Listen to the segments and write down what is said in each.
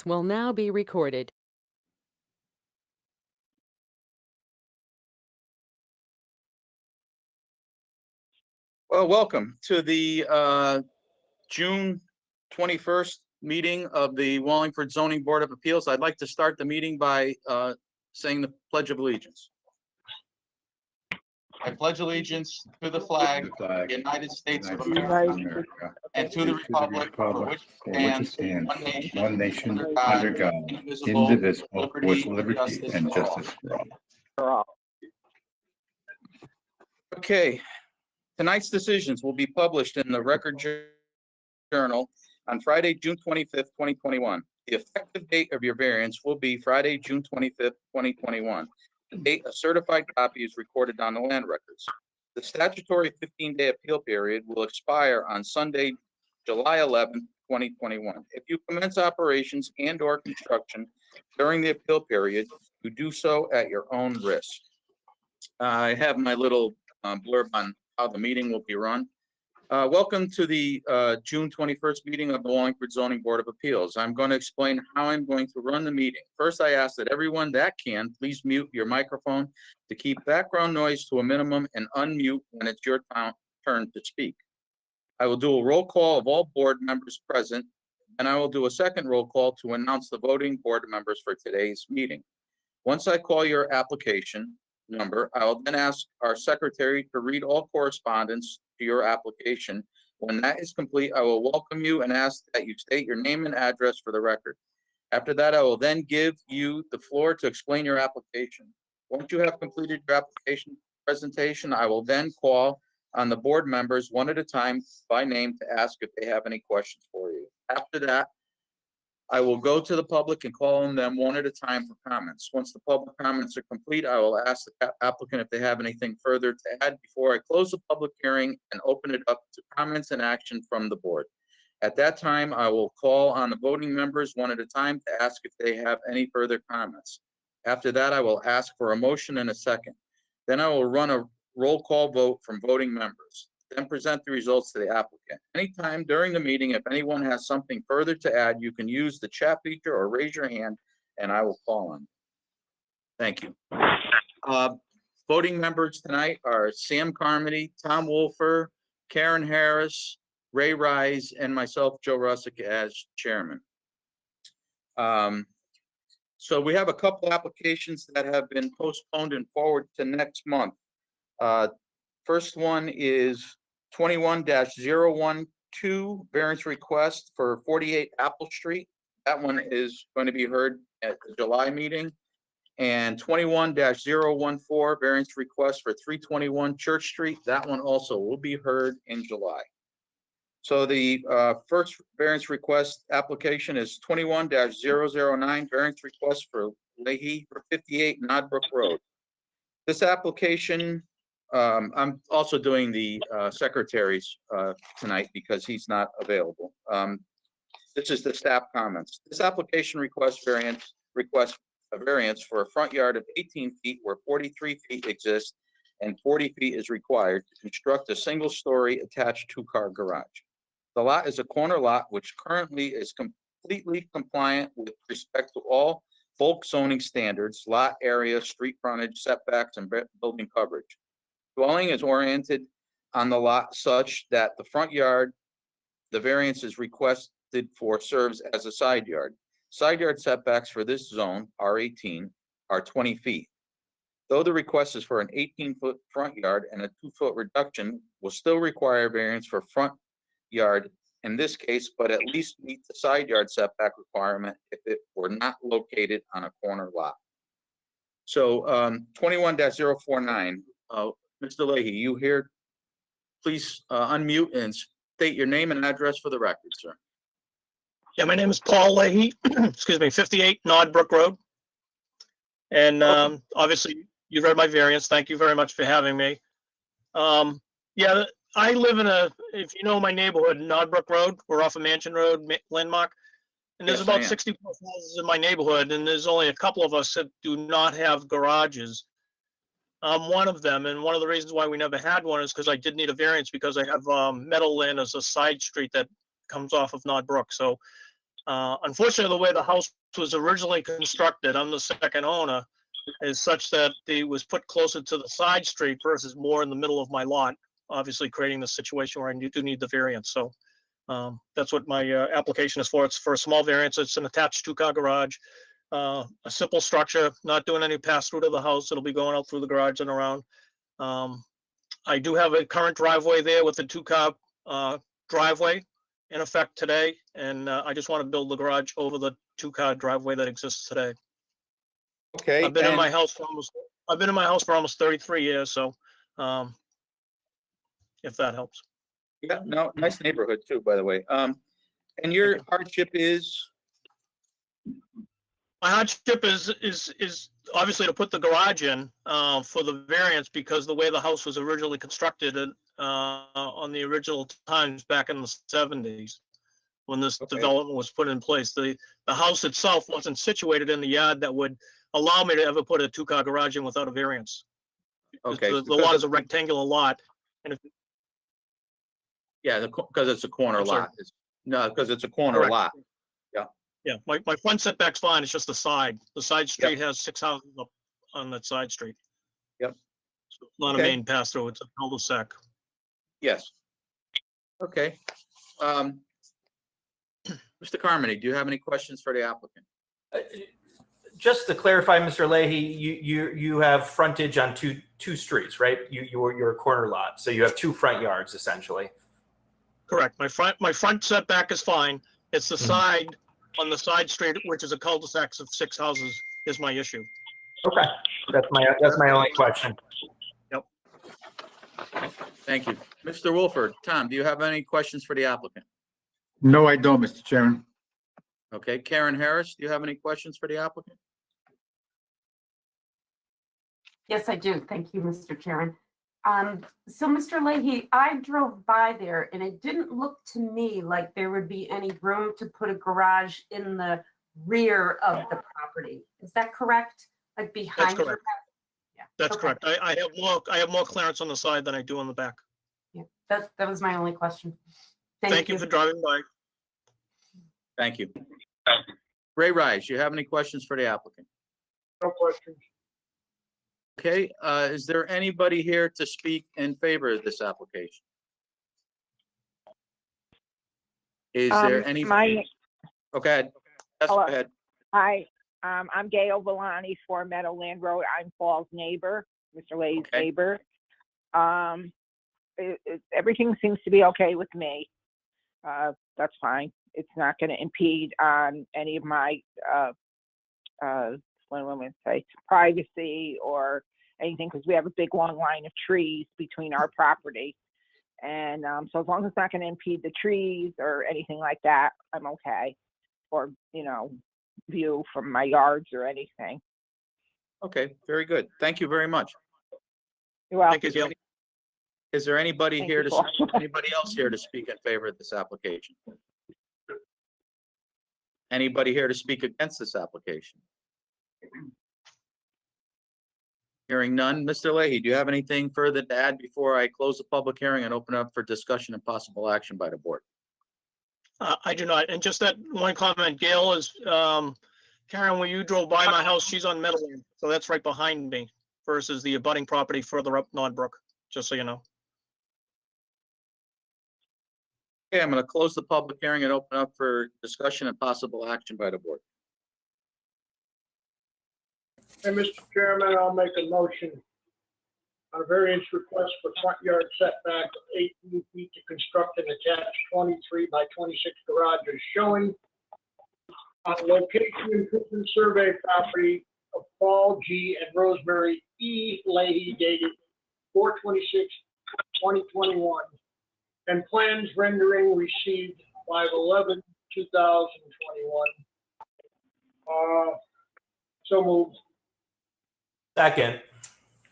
Will now be recorded. Well, welcome to the June 21st meeting of the Wallingford Zoning Board of Appeals. I'd like to start the meeting by saying the Pledge of Allegiance. I pledge allegiance to the flag of the United States of America and to the republic for which it stands, one nation, under God, indivisible, with liberty and justice for all. Okay, tonight's decisions will be published in the Record Journal on Friday, June 25th, 2021. The effective date of your variance will be Friday, June 25th, 2021. The date a certified copy is recorded on the land records. The statutory 15-day appeal period will expire on Sunday, July 11th, 2021. If you commence operations and/or construction during the appeal period, you do so at your own risk. I have my little blurb on how the meeting will be run. Welcome to the June 21st meeting of the Wallingford Zoning Board of Appeals. I'm going to explain how I'm going to run the meeting. First, I ask that everyone that can, please mute your microphone to keep background noise to a minimum and unmute when it's your turn to speak. I will do a roll call of all board members present, and I will do a second roll call to announce the voting board members for today's meeting. Once I call your application number, I will then ask our secretary to read all correspondence to your application. When that is complete, I will welcome you and ask that you state your name and address for the record. After that, I will then give you the floor to explain your application. Once you have completed your application presentation, I will then call on the board members one at a time by name to ask if they have any questions for you. After that, I will go to the public and call on them one at a time for comments. Once the public comments are complete, I will ask the applicant if they have anything further to add before I close the public hearing and open it up to comments and action from the board. At that time, I will call on the voting members one at a time to ask if they have any further comments. After that, I will ask for a motion and a second. Then I will run a roll call vote from voting members, then present the results to the applicant. Anytime during the meeting, if anyone has something further to add, you can use the chat feature or raise your hand and I will call on you. Thank you. Voting members tonight are Sam Carmody, Tom Wolfer, Karen Harris, Ray Rise, and myself, Joe Russick, as chairman. So we have a couple applications that have been postponed and forward to next month. First one is 21-012 variance request for 48 Apple Street. That one is going to be heard at the July meeting. And 21-014 variance request for 321 Church Street. That one also will be heard in July. So the first variance request application is 21-009 variance request for Leahy for 58 Nodbrook Road. This application, I'm also doing the secretary's tonight because he's not available. This is the staff comments. This application requests a variance for a front yard of 18 feet where 43 feet exist and 40 feet is required to construct a single-story attached two-car garage. The lot is a corner lot which currently is completely compliant with respect to all bulk zoning standards, lot area, street frontage, setbacks, and building coverage. Dwelling is oriented on the lot such that the front yard, the variance is requested for, serves as a side yard. Side yard setbacks for this zone, R18, are 20 feet. Though the request is for an 18-foot front yard and a 2-foot reduction, will still require variance for front yard in this case, but at least meet the side yard setback requirement if it were not located on a corner lot. So 21-049, Mr. Leahy, you here? Please unmute and state your name and address for the record, sir. Yeah, my name is Paul Leahy, excuse me, 58 Nodbrook Road. And obviously you've read my variance. Thank you very much for having me. Yeah, I live in if you know my neighborhood, Nodbrook Road, we're off of Mansion Road, Landmark. And there's about 60 plus houses in my neighborhood, and there's only a couple of us that do not have garages. I'm one of them, and one of the reasons why we never had one is because I did need a variance because I have Meadowland as a side street that comes off of Nodbrook. So Unfortunately, the way the house was originally constructed, I'm the second owner, is such that it was put closer to the side street versus more in the middle of my lot, obviously creating the situation where I do need the variance. So that's what my application is for. It's for a small variance. It's an attached two-car garage, a simple structure, not doing any pass-through to the house. It'll be going out through the garage and around. I do have a current driveway there with a two-car driveway in effect today, and I just want to build the garage over the two-car driveway that exists today. Okay, I've been in and my house for almost 33 years, so if that helps. yeah, no, nice neighborhood too, by the way. And your hardship is, My hardship is obviously to put the garage in for the variance, because the way the house was originally constructed on the original times back in the 70s, when this Okay. development was put in place, the house itself wasn't situated in the yard that would allow me to ever put a two-car garage in without a variance. okay. The lot is a rectangular lot, and if Yeah, because it's a corner I'm sorry. lot. No, because it's a corner Correct. lot. Yeah, my front setback's fine, it's just the side. The side street has 6 houses up on that side street. Yep. So it's not a Okay. main pass-through, it's a cul-de-sac. Yes. Okay. Mr. Carmody, do you have any questions for the applicant? Just to clarify, Mr. Leahy, you have frontage on two streets, right? You're a corner lot, so you have two front yards essentially. Correct, my front setback is fine, it's the side, on the side street, which is a cul-de-sac of 6 houses, is my issue. Okay, that's my only question. Thank you. Mr. Wolford, Tom, do you have any questions for the applicant? No, I don't, Mr. Chairman. Okay, Karen Harris, do you have any questions for the applicant? Yes, I do. Thank you, Mr. Chairman. So, Mr. Leahy, I drove by there and it didn't look to me like there would be any room to put a garage in the rear of the property. Is that correct? Like behind? That's correct. Yeah. That's Okay. correct. I have more clearance on the side than I do on the back. Yeah, that was my only question. Thank you for driving by. Thank you. Ray Rise, do you have any questions for the applicant? No questions. Okay, is there anybody here to speak in favor of this application? Is there any? Okay, yes, go Hello. ahead. Hi, I'm Gail Villani, 4 Meadowland Road. I'm Paul's neighbor, Mr. Leahy's Okay. neighbor. Everything seems to be okay with me. That's fine. It's not going to impede on any of my, what am I going to say, privacy or anything, because we have a big long line of trees between our property. And so as long as it's not going to impede the trees or anything like that, I'm okay. Or, view from my yards or anything. Okay, very good. Thank you very much. You're welcome. Thank you, Gail. Is there anybody Thank here you, to, Paul. anybody else here to speak in favor of this application? Anybody here to speak against this application? Hearing none. Mr. Leahy, do you have anything further to add before I close the public hearing and open up for discussion and possible action by the board? I do not. And just that one comment, Gail, is Karen, when you drove by my house, she's on Meadowland, so that's right behind me versus the abutting property further up Nodbrook, just so you know. Okay, I'm going to close the public hearing and open up for discussion and possible action by the board. Hey, Mr. Chairman, I'll make a motion on a variance request for front yard setback of 18 feet to construct an attached 23 by 26 garage as showing on location improvement survey property of Paul G. and Rosemary E. Leahy dated 4/26/2021 and plans rendering received 5/11/2021. So moved. Second,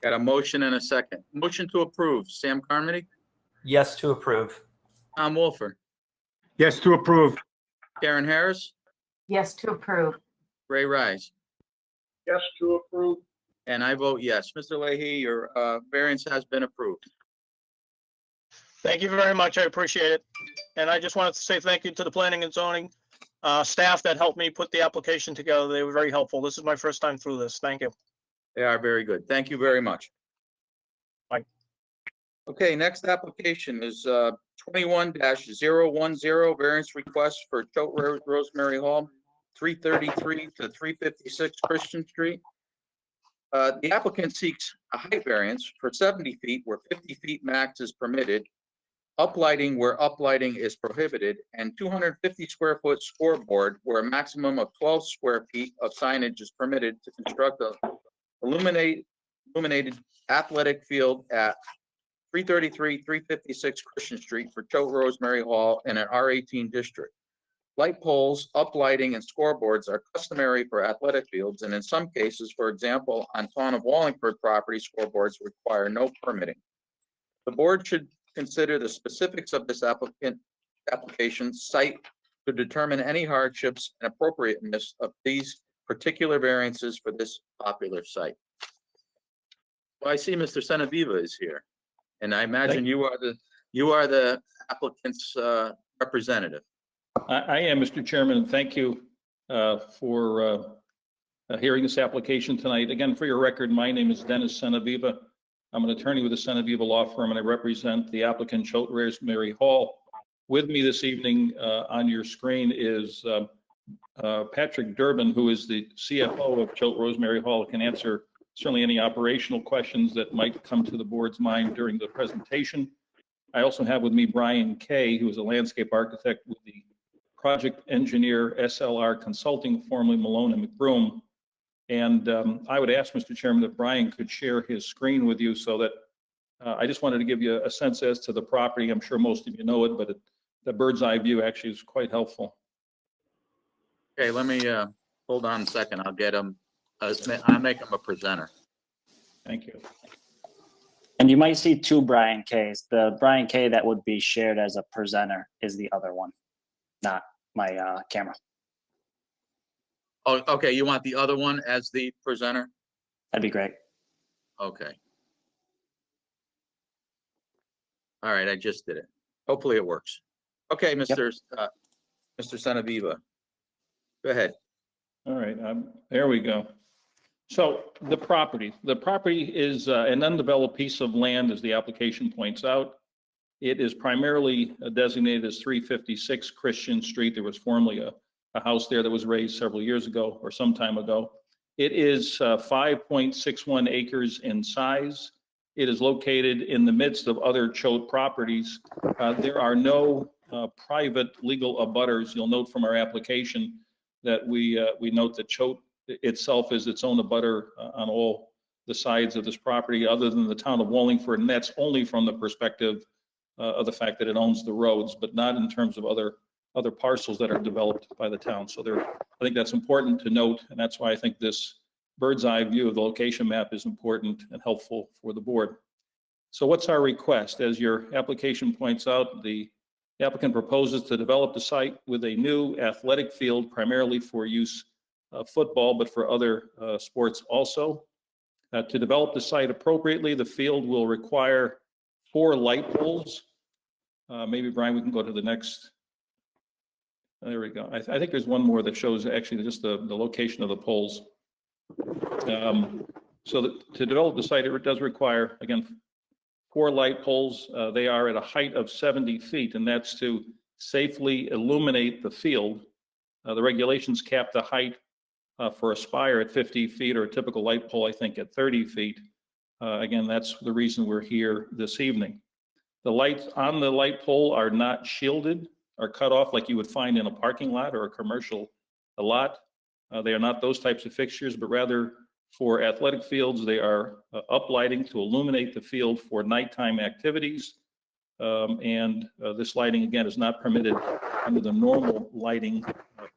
Got a motion and a second. Motion to approve. Sam Carmody, yes to approve. Tom Wolford, Yes, to approve. Karen Harris, Yes, to approve. Ray Rise, Yes to approve. and I vote yes. Mr. Leahy, your variance has been approved. Thank you very much. I appreciate it. And I just wanted to say thank you to the planning and zoning staff that helped me put the application together. They were very helpful. This is my first time through this. Thank you. They are very good. Thank you very much. Bye. Okay, next application is 21-010 variance request for Choate Rosemary Hall, 333 to 356 Christian Street. The applicant seeks a height variance for 70 feet where 50 feet max is permitted, uplighting where uplighting is prohibited, and 250 square foot scoreboard where a maximum of 12 square feet of signage is permitted to construct a illuminated athletic field at 333, 356 Christian Street for Choate Rosemary Hall in an R18 district. Light poles, uplighting, and scoreboards are customary for athletic fields, and in some cases, for example, on Town of Wallingford property, scoreboards require no permitting. The board should consider the specifics of this application site to determine any hardships and appropriateness of these particular variances for this popular site. Well, I see Mr. Senaviva is here, and I imagine you are the applicant's representative. I am, Mr. Chairman, and thank you for hearing this application tonight. Again, for your record, my name is Dennis Senaviva. I'm an attorney with the Senaviva Law Firm, and I represent the applicant Choate Rosemary Hall. With me this evening on your screen is Patrick Durbin, who is the CFO of Choate Rosemary Hall, can answer certainly any operational questions that might come to the board's mind during the presentation. I also have with me Brian Kay, who is a landscape architect with the project engineer SLR Consulting, formerly Malone and McBroom. And I would ask, Mr. Chairman, if Brian could share his screen with you so that I just wanted to give you a sense as to the property. I'm sure most of you know it, but the bird's eye view actually is quite helpful. Okay, let me hold on a second. I'll get him. I'll make him a presenter. Thank you. And you might see two Brian K's. The Brian K that would be shared as a presenter is the other one, not my camera. Oh, okay. You want the other one as the presenter? That'd be great. Okay. All right, I just did it. Hopefully it works. Okay, Mr. Senaviva, go ahead. All right, there we go. So the property is an undeveloped piece of land, as the application points out. It is primarily designated as 356 Christian Street. There was formerly a house there that was raised several years ago or some time ago. It is 5.61 acres in size. It is located in the midst of other Choate properties. There are no private legal abutters. You'll note from our application that we note that Choate itself is its own abutter on all the sides of this property, other than the town of Wallingford, and that's only from the perspective of the fact that it owns the roads, but not in terms of other parcels that are developed by the town. So I think that's important to note, and that's why I think this bird's eye view of the location map is important and helpful for the board. So what's our request? As your application points out, the applicant proposes to develop the site with a new athletic field, primarily for use football, but for other sports also. To develop the site appropriately, the field will require 4 light poles. Maybe, Brian, we can go to the next. There we go. I think there's one more that shows actually just the location of the poles. So to develop the site, it does require, again, 4 light poles. They are at a height of 70 feet, and that's to safely illuminate the field. The regulations cap the height for a spire at 50 feet, or a typical light pole, I think, at 30 feet. Again, that's the reason we're here this evening. The lights on the light pole are not shielded, are cut off like you would find in a parking lot or a commercial lot. They are not those types of fixtures, but rather for athletic fields, they are uplighting to illuminate the field for nighttime activities. This lighting, again, is not permitted under the normal lighting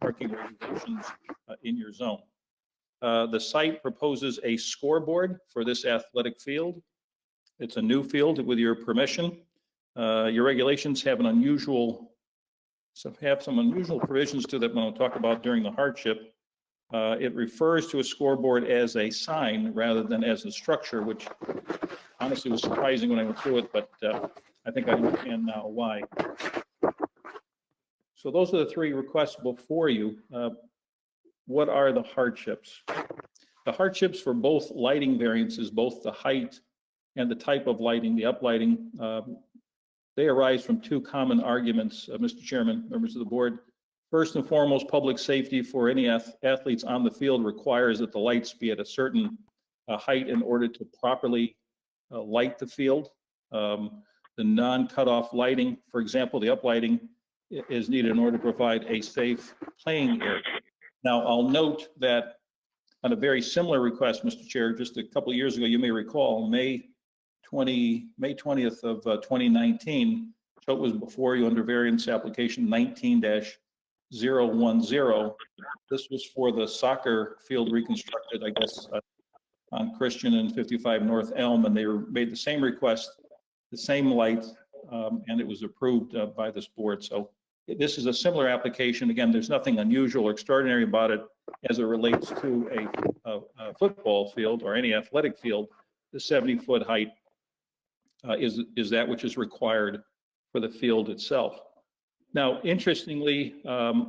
parking regulations in your zone. The site proposes a scoreboard for this athletic field. It's a new field with your permission. Your regulations have some unusual provisions to that when I'll talk about during the hardship. It refers to a scoreboard as a sign rather than as a structure, which honestly was surprising when I went through it, but I think I understand now why. So those are the three requests before you. What are the hardships? The hardships for both lighting variances, both the height and the type of lighting, the uplighting, they arise from two common arguments, Mr. Chairman, members of the board. First and foremost, public safety for any athletes on the field requires that the lights be at a certain height in order to properly light the field. The non-cutoff lighting, for example, the uplighting is needed in order to provide a safe playing area. Now, I'll note that on a very similar request, Mr. Chair, just a couple of years ago, you may recall, May 20th of 2019, so it was before you under variance application 19-010. This was for the soccer field reconstructed, I guess, on Christian and 55 North Elm, and they made the same request, the same light, and it was approved by this board. So this is a similar application. Again, there's nothing unusual or extraordinary about it as it relates to a football field or any athletic field. The 70-foot height is that which is required for the field itself. Now, interestingly,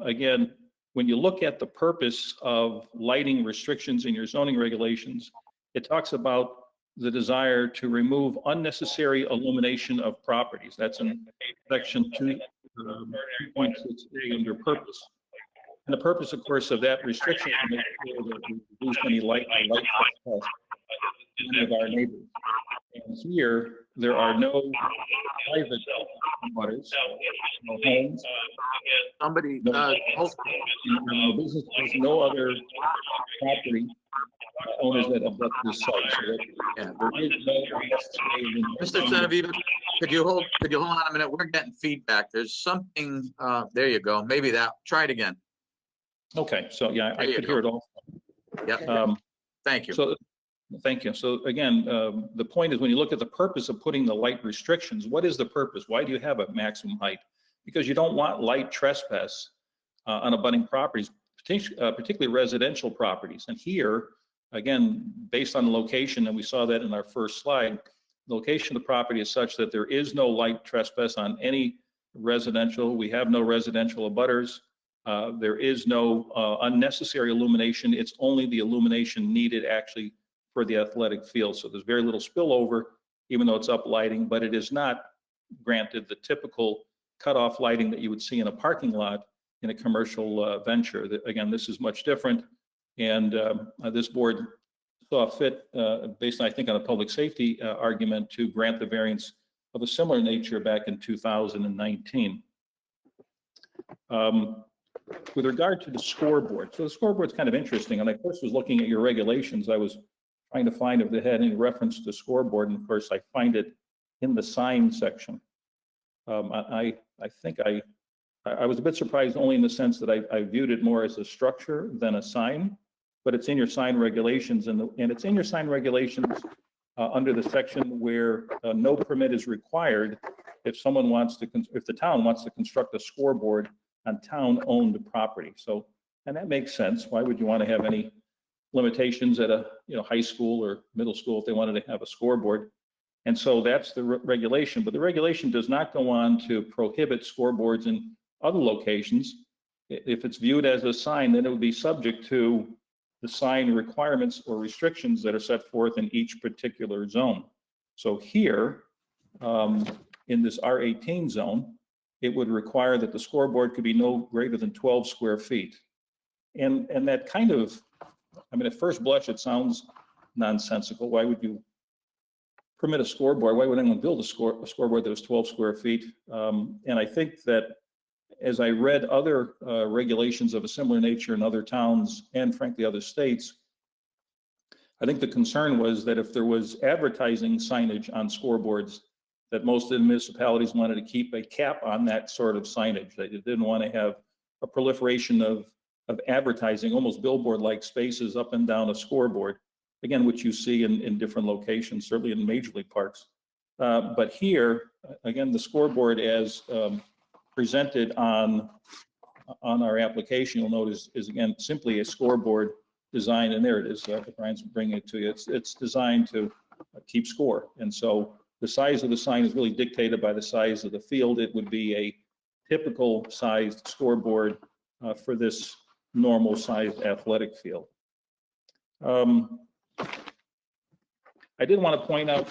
again, when you look at the purpose of lighting restrictions in your zoning regulations, it talks about the desire to remove unnecessary illumination of properties. That's in section 2.6A under purpose. And the purpose, of course, of that restriction is to make sure that we reduce any light trespass in any of our neighbors. And here, there are no private butters, no homes. Somebody, No business, there's no other property owners that abut this site. So that, Yeah. there is no unnecessary Mr. Genevieve, could you hold on a minute? We're getting feedback. There's something, there you go. Maybe that, try it again. Okay, so yeah, I There you could go. hear it all. Yeah, thank you. So, thank you. So again, the point is when you look at the purpose of putting the light restrictions, what is the purpose? Why do you have a maximum height? Because you don't want light trespass on abutting properties, particularly residential properties. And here, again, based on the location, and we saw that in our first slide, the location of the property is such that there is no light trespass on any residential. We have no residential abutters. There is no unnecessary illumination. It's only the illumination needed actually for the athletic field. So there's very little spillover, even though it's up lighting, but it is not granted the typical cutoff lighting that you would see in a parking lot in a commercial venture. Again, this is much different. And this board saw fit, based on, I think, on a public safety argument, to grant the variance of a similar nature back in 2019. With regard to the scoreboard, so the scoreboard's kind of interesting. And I first was looking at your regulations. I was trying to find if they had any reference to scoreboard, and of course I find it in the sign section. I think I was a bit surprised only in the sense that I viewed it more as a structure than a sign, but it's in your sign regulations, and it's in your sign regulations under the section where no permit is required if someone wants to, if the town wants to construct a scoreboard on town-owned property. So, and that makes sense. Why would you want to have any limitations at a high school or middle school if they wanted to have a scoreboard? And so that's the regulation, but the regulation does not go on to prohibit scoreboards in other locations. If it's viewed as a sign, then it would be subject to the sign requirements or restrictions that are set forth in each particular zone. So here, in this R18 zone, it would require that the scoreboard could be no greater than 12 square feet. And that kind of, I mean, at first blush, it sounds nonsensical. Why would you permit a scoreboard? Why would anyone build a scoreboard that was 12 square feet? And I think that as I read other regulations of a similar nature in other towns and frankly other states, I think the concern was that if there was advertising signage on scoreboards, that most of the municipalities wanted to keep a cap on that sort of signage. They didn't want to have a proliferation of advertising, almost billboard-like spaces up and down a scoreboard, again, which you see in different locations, certainly in major league parks. But here, again, the scoreboard as presented on our application, you'll notice is again simply a scoreboard design, and there it is. Brian's bringing it to you. It's designed to keep score, and so the size of the sign is really dictated by the size of the field. It would be typical sized scoreboard for this normal sized athletic field. I did want to point out,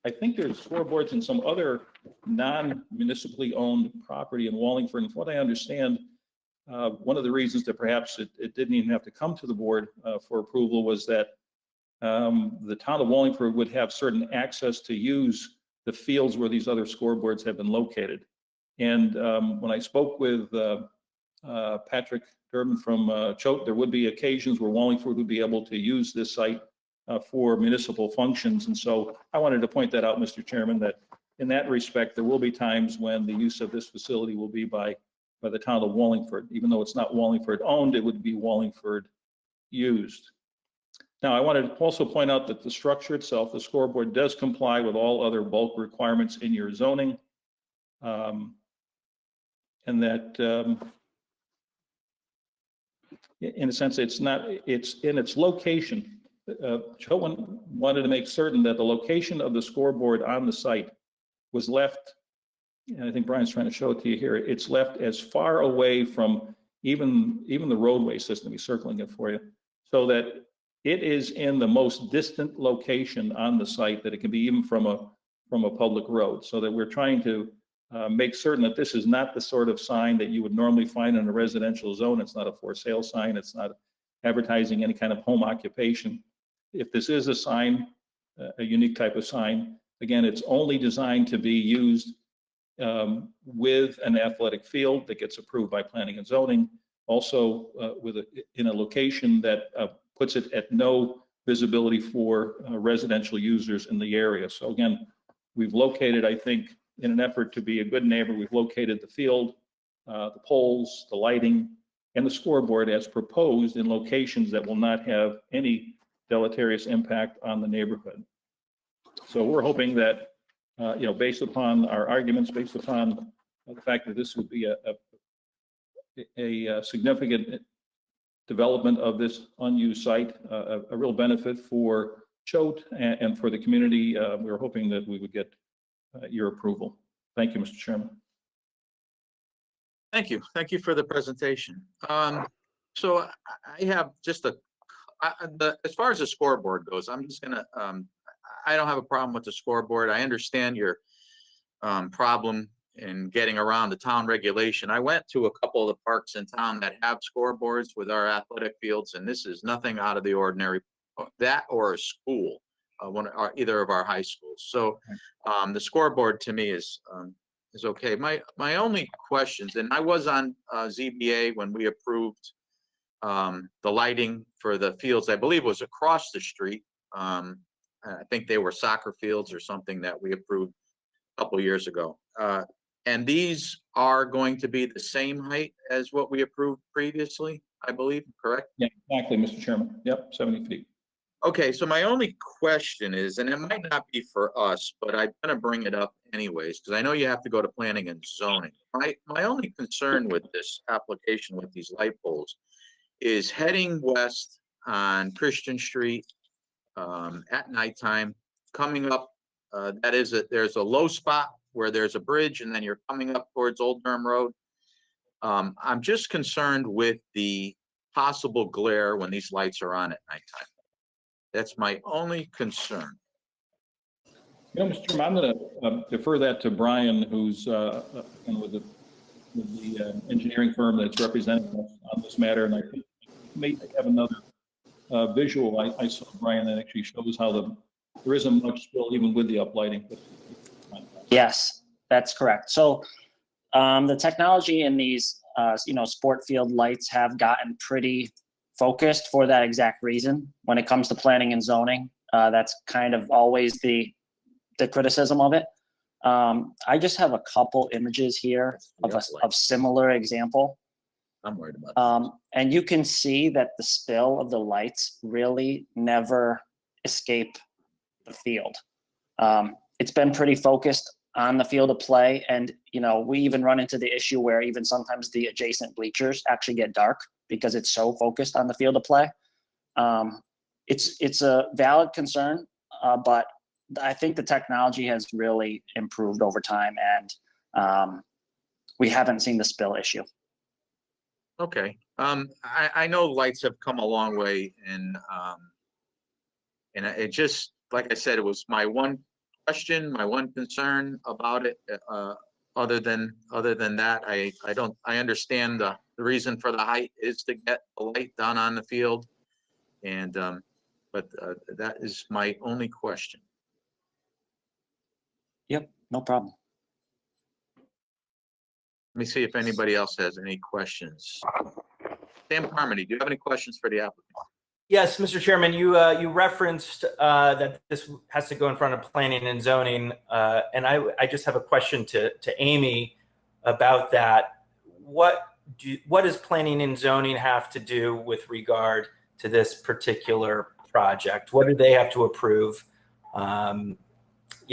I think there's scoreboards in some other non-municipally owned property in Wallingford. And from what I understand, one of the reasons that perhaps it didn't even have to come to the board for approval was that the town of Wallingford would have certain access to use the fields where these other scoreboards have been located. And when I spoke with Patrick Durbin from Choate, there would be occasions where Wallingford would be able to use this site for municipal functions. And so I wanted to point that out, Mr. Chairman, that in that respect, there will be times when the use of this facility will be by the town of Wallingford. Even though it's not Wallingford owned, it would be Wallingford used. Now, I wanted to also point out that the structure itself, the scoreboard, does comply with all other bulk requirements in your zoning. And that in a sense, it's in its location. Choate wanted to make certain that the location of the scoreboard on the site was left, and I think Brian's trying to show it to you here, it's left as far away from even the roadway system, he's circling it for you, so that it is in the most distant location on the site that it can be even from a public road, so that we're trying to make certain that this is not the sort of sign that you would normally find in a residential zone. It's not a for sale sign. It's not advertising any kind of home occupation. If this is a sign, a unique type of sign, again, it's only designed to be used with an athletic field that gets approved by planning and zoning, also in a location that puts it at no visibility for residential users in the area. So again, we've located, I think, in an effort to be a good neighbor, we've located the field, the poles, the lighting, and the scoreboard as proposed in locations that will not have any deleterious impact on the neighborhood. So we're hoping that, based upon our arguments, based upon the fact that this would be a significant development of this unused site, a real benefit for Choate and for the community, we're hoping that we would get your approval. Thank you, Mr. Chairman. Thank you. Thank you for the presentation. So I have just as far as the scoreboard goes, I'm just gonna, I don't have a problem with the scoreboard. I understand your problem in getting around the town regulation. I went to a couple of the parks in town that have scoreboards with our athletic fields, and this is nothing out of the ordinary, that or a school, either of our high schools. So the scoreboard to me is okay. My only questions, and I was on ZBA when we approved the lighting for the fields, I believe was across the street. I think they were soccer fields or something that we approved a couple years ago. And these are going to be the same height as what we approved previously, I believe, correct? Yeah, exactly, Mr. Chairman. Yep, 70 feet. Okay, so my only question is, and it might not be for us, but I'm going to bring it up anyways, because I know you have to go to planning and zoning. My only concern with this application with these light poles is heading west on Christian Street at nighttime, coming up, there's a low spot where there's a bridge, and then you're coming up towards Old Durham Road. I'm just concerned with the possible glare when these lights are on at nighttime. That's my only concern. Mr. Chairman, I'm going to defer that to Brian, who's with the engineering firm that's representing us on this matter, and I think may have another visual I saw, Brian, that actually shows how there isn't much spill even with the uplighting. Yes, that's correct. So the technology in these, sport field lights have gotten pretty focused for that exact reason. When it comes to planning and zoning, that's kind of always the criticism of it. I just have a couple images here of similar example. I'm worried about that. And you can see that the spill of the lights really never escape the field. It's been pretty focused on the field of play. And, we even run into the issue where even sometimes the adjacent bleachers actually get dark because it's so focused on the field of play. It's a valid concern, but I think the technology has really improved over time. And we haven't seen the spill issue. Okay, I know lights have come a long way and it just, like I said, it was my one question, my one concern about it. Other than that, I understand the reason for the height is to get the light done on the field. And, but that is my only question. Yep, no problem. Let me see if anybody else has any questions. Sam Carmody, do you have any questions for the applicant? Yes, Mr. Chairman, you referenced that this has to go in front of planning and zoning, and I just have a question to Amy about that. What does planning and zoning have to do with regard to this particular project? What do they have to approve? You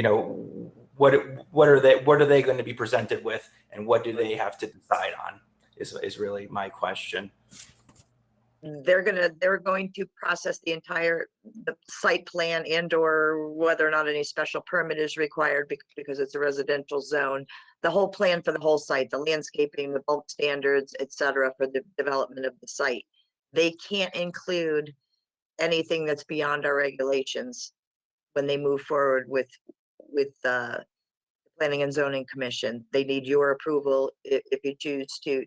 know, what are they going to be presented with, and what do they have to decide on? Is really my question. They're going to process the site plan and or whether or not any special permit is required because it's a residential zone. The whole plan for the whole site, the landscaping, the bulk standards, et cetera, for the development of the site. They can't include anything that's beyond our regulations when they move forward with the Planning and Zoning Commission. They need your approval if you choose to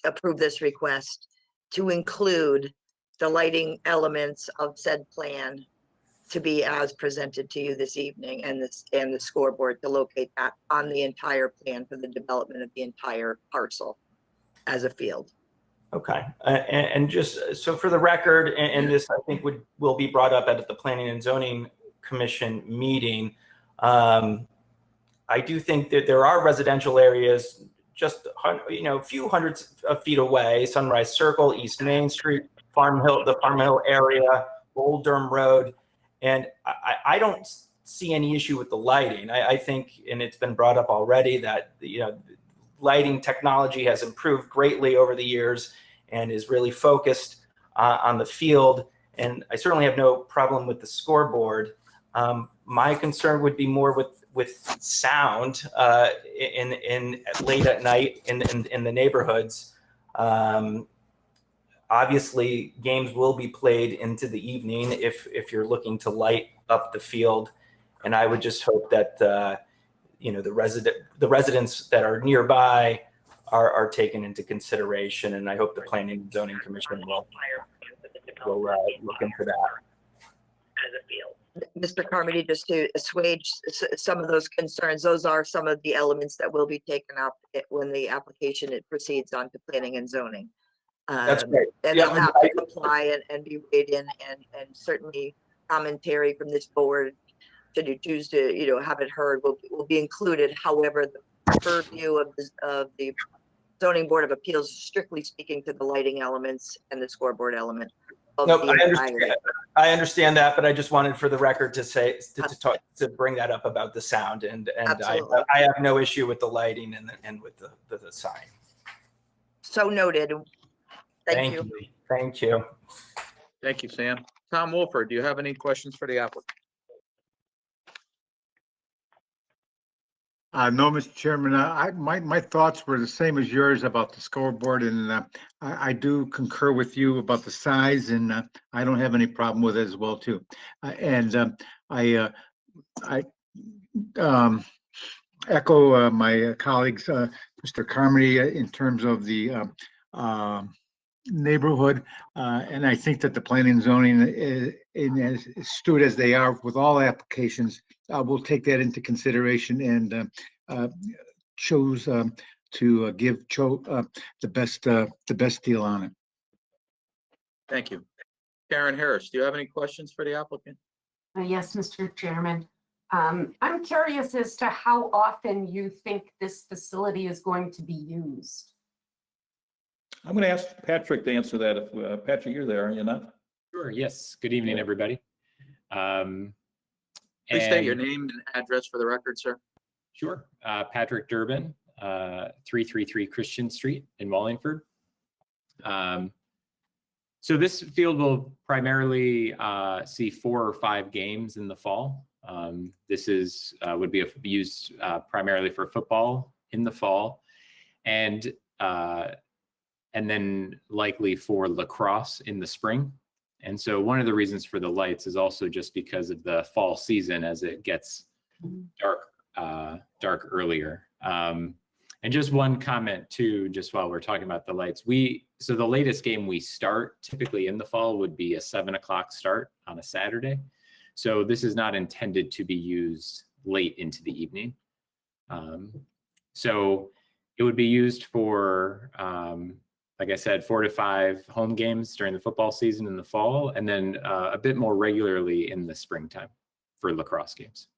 approve this request to include the lighting elements of said plan to be as presented to you this evening, and the scoreboard to locate that on the entire plan for the development of the entire parcel as a field. Okay, and just so for the record, and this I think will be brought up at the Planning and Zoning Commission meeting. I do think that there are residential areas just a few hundreds of feet away: Sunrise Circle, East Main Street, the Farm Hill area, Old Durham Road, and I don't see any issue with the lighting. I think, and it's been brought up already, that lighting technology has improved greatly over the years and is really focused on the field. And I certainly have no problem with the scoreboard. My concern would be more with sound in late at night in the neighborhoods. Obviously, games will be played into the evening if you're looking to light up the field, and I would just hope that the residents that are nearby are taken into consideration, and I hope the Planning and Zoning Commission will look into that. Mr. Carmody, just to assuage some of those concerns, those are some of the elements that will be taken up when the application proceeds on to Planning and Zoning. That's great. And they'll have to comply and be weighed in, and certainly commentary from this board, should you choose to have it heard, will be included. However, the purview of the Zoning Board of Appeals, strictly speaking, to the lighting elements and the scoreboard element. No, I understand that, but I just wanted for the record to say to bring that up about the sound, and I have no issue with the lighting and with the sign. So noted. Thank you. Thank you. Thank you, Sam. Tom Wolford, do you have any questions for the applicant? No, Mr. Chairman, my thoughts were the same as yours about the scoreboard, and I do concur with you about the size, and I don't have any problem with it as well, too. And I echo my colleagues, Mr. Carmody, in terms of the neighborhood, and I think that the planning and zoning, as astute as they are with all applications, will take that into consideration and chose to give the best deal on it. Thank you. Karen Harris, do you have any questions for the applicant? Yes, Mr. Chairman. I'm curious as to how often you think this facility is going to be used. I'm going to ask Patrick to answer that. If Patrick, you're there, are you not? Sure. Yes. Good evening, everybody. Please state your name and address for the record, sir. Sure. Patrick Durbin, 333 Christian Street in Wallingford. So this field will primarily see 4 or 5 games in the fall. This is would be used primarily for football in the fall, and then likely for lacrosse in the spring. And so one of the reasons for the lights is also just because of the fall season as it gets dark earlier. And just one comment too, just while we're talking about the lights, so the latest game we start typically in the fall would be a 7 o'clock start on a Saturday. So this is not intended to be used late into the evening. So it would be used for, like I said, 4 to 5 home games during the football season in the fall, and then a bit more regularly in the springtime for lacrosse games.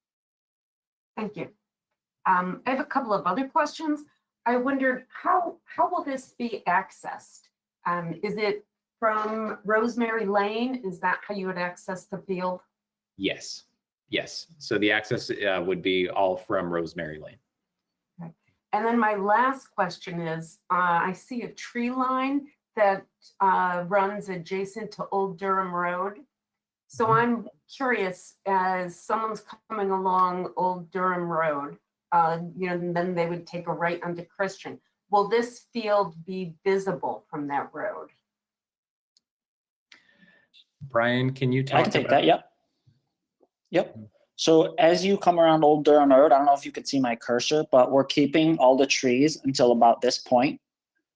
Thank you. I have a couple of other questions. I wondered how will this be accessed? Is it from Rosemary Lane? Is that how you would access the field? Yes. So the access would be all from Rosemary Lane. Okay. And then my last question is, I see a tree line that runs adjacent to Old Durham Road. So I'm curious, as someone's coming along Old Durham Road, and then they would take a right onto Christian. Will this field be visible from that road? Brian, can you talk I can take about that. Yep. So as you come around Old Durham Road, I don't know if you could see my cursor, but we're keeping all the trees until about this point.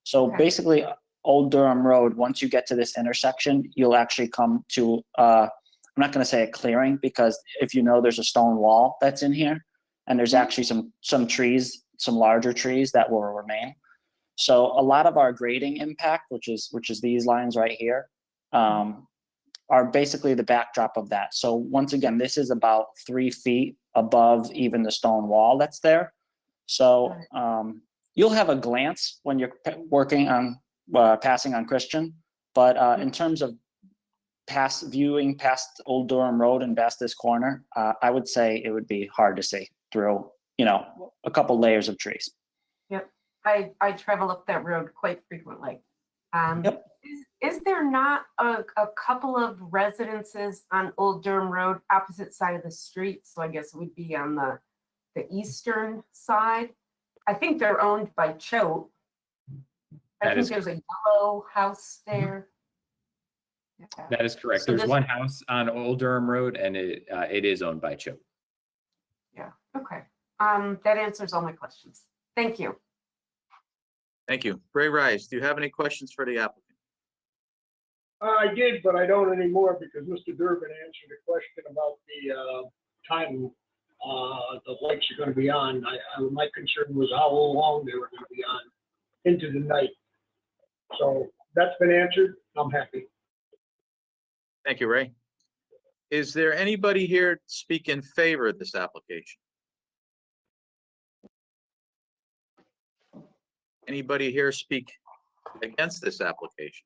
So Okay. basically, Old Durham Road, once you get to this intersection, you'll actually come to, I'm not going to say a clearing, because if you know, there's a stone wall that's in here, and there's actually some trees, some larger trees that will remain. So a lot of our grading impact, which is these lines right here, are basically the backdrop of that. So once again, this is about 3 feet above even the stone wall that's there. So you'll have a glance when you're working on passing on Christian, but in terms of viewing past Old Durham Road and past this corner, I would say it would be hard to see through, a couple layers of trees. Yep, I travel up that road quite frequently. Yep. Is there not a couple of residences on Old Durham Road opposite side of the street? So I guess it would be on the eastern side. I think they're owned by Choate. I think there's a yellow house there. That is correct. So There's one house on Old Durham Road, and it is owned by Choate. Yeah, okay. That answers all my questions. Thank you. Thank you. Ray Rice, do you have any questions for the applicant? I did, but I don't anymore because Mr. Durbin answered a question about the time the lights are going to be on. My concern was how long they were going to be on into the night. So that's been answered. I'm happy. Thank you, Ray. Is there anybody here to speak in favor of this application? Anybody here speak against this application?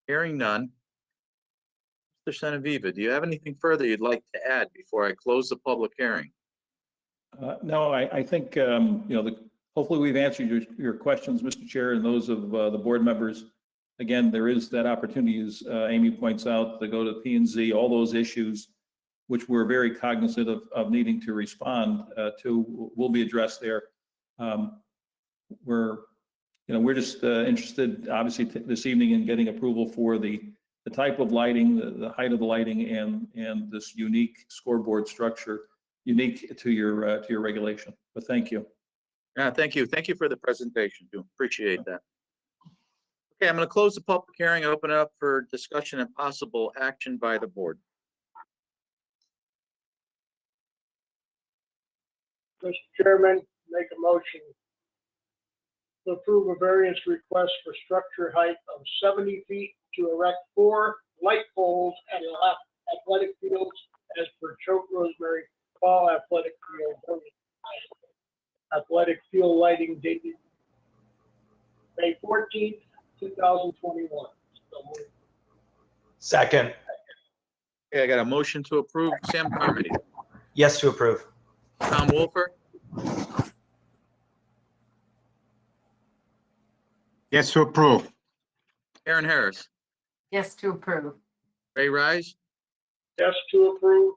Hearing none. Mr. Senaviva, do you have anything further you'd like to add before I close the public hearing? No, I think, hopefully we've answered your questions, Mr. Chair, and those of the board members. Again, there is that opportunity, as Amy points out, to go to P&Z, all those issues which we're very cognizant of needing to respond to will be addressed there. We're just interested, obviously, this evening in getting approval for the type of lighting, the height of the lighting, and this unique scoreboard structure, unique to your regulation. But thank you. Thank you. Thank you for the presentation. Do appreciate that. Okay, I'm going to close the public hearing, open it up for discussion and possible action by the board. Mr. Chairman, make a motion to approve a variance request for structure height of 70 feet to erect 4 light poles at athletic fields as per Choate Rosemary Fall Athletic Field. Athletic field lighting dated May 14th, 2021. Second. Okay, I got a motion to approve. Sam Carmody, Yes to approve. Tom Wolfer, Yes to approve. Aaron Harris, Yes to approve. Ray Rise, Yes to approve.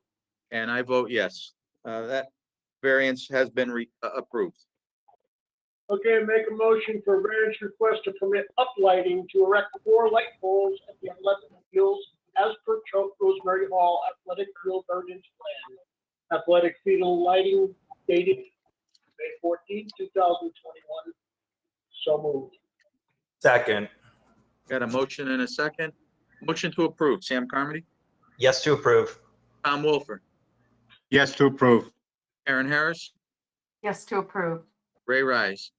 And I vote yes. That variance has been approved. Okay, make a motion for variance request to permit uplighting to erect 4 light poles at the athletic fields as per Rosemary Hall Athletic Field Variance Plan. Athletic field lighting dated May 14, 2021. So moved. Second. Got a motion and a second. Motion to approve. Sam Carmody, Yes to approve. Tom Wolford, Yes to approve. Aaron Harris, Yes to approve. Ray Rise,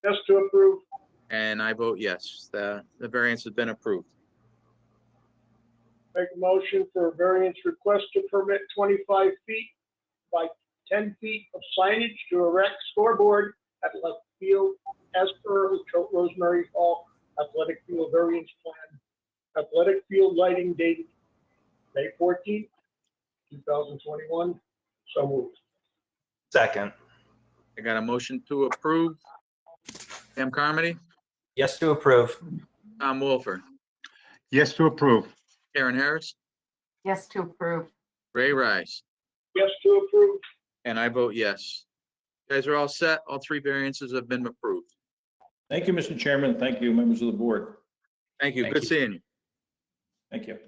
Yes to approve. and I vote yes. The variance has been approved. Make a motion for a variance request to permit 25 feet by 10 feet of signage to erect scoreboard at left field as per Rosemary Hall Athletic Field Variance Plan. Athletic field lighting dated May 14, 2021. So moved. Second. I got a motion to approve. Sam Carmody, Yes to approve. Tom Wolford, Yes to approve. Aaron Harris, Yes to approve. Ray Rise, Yes to approve. and I vote yes. You guys are all set. All 3 variances have been approved. Thank you, Mr. Chairman. Thank you, members of the board. Thank you. Thank Good you. seeing you. Thank you.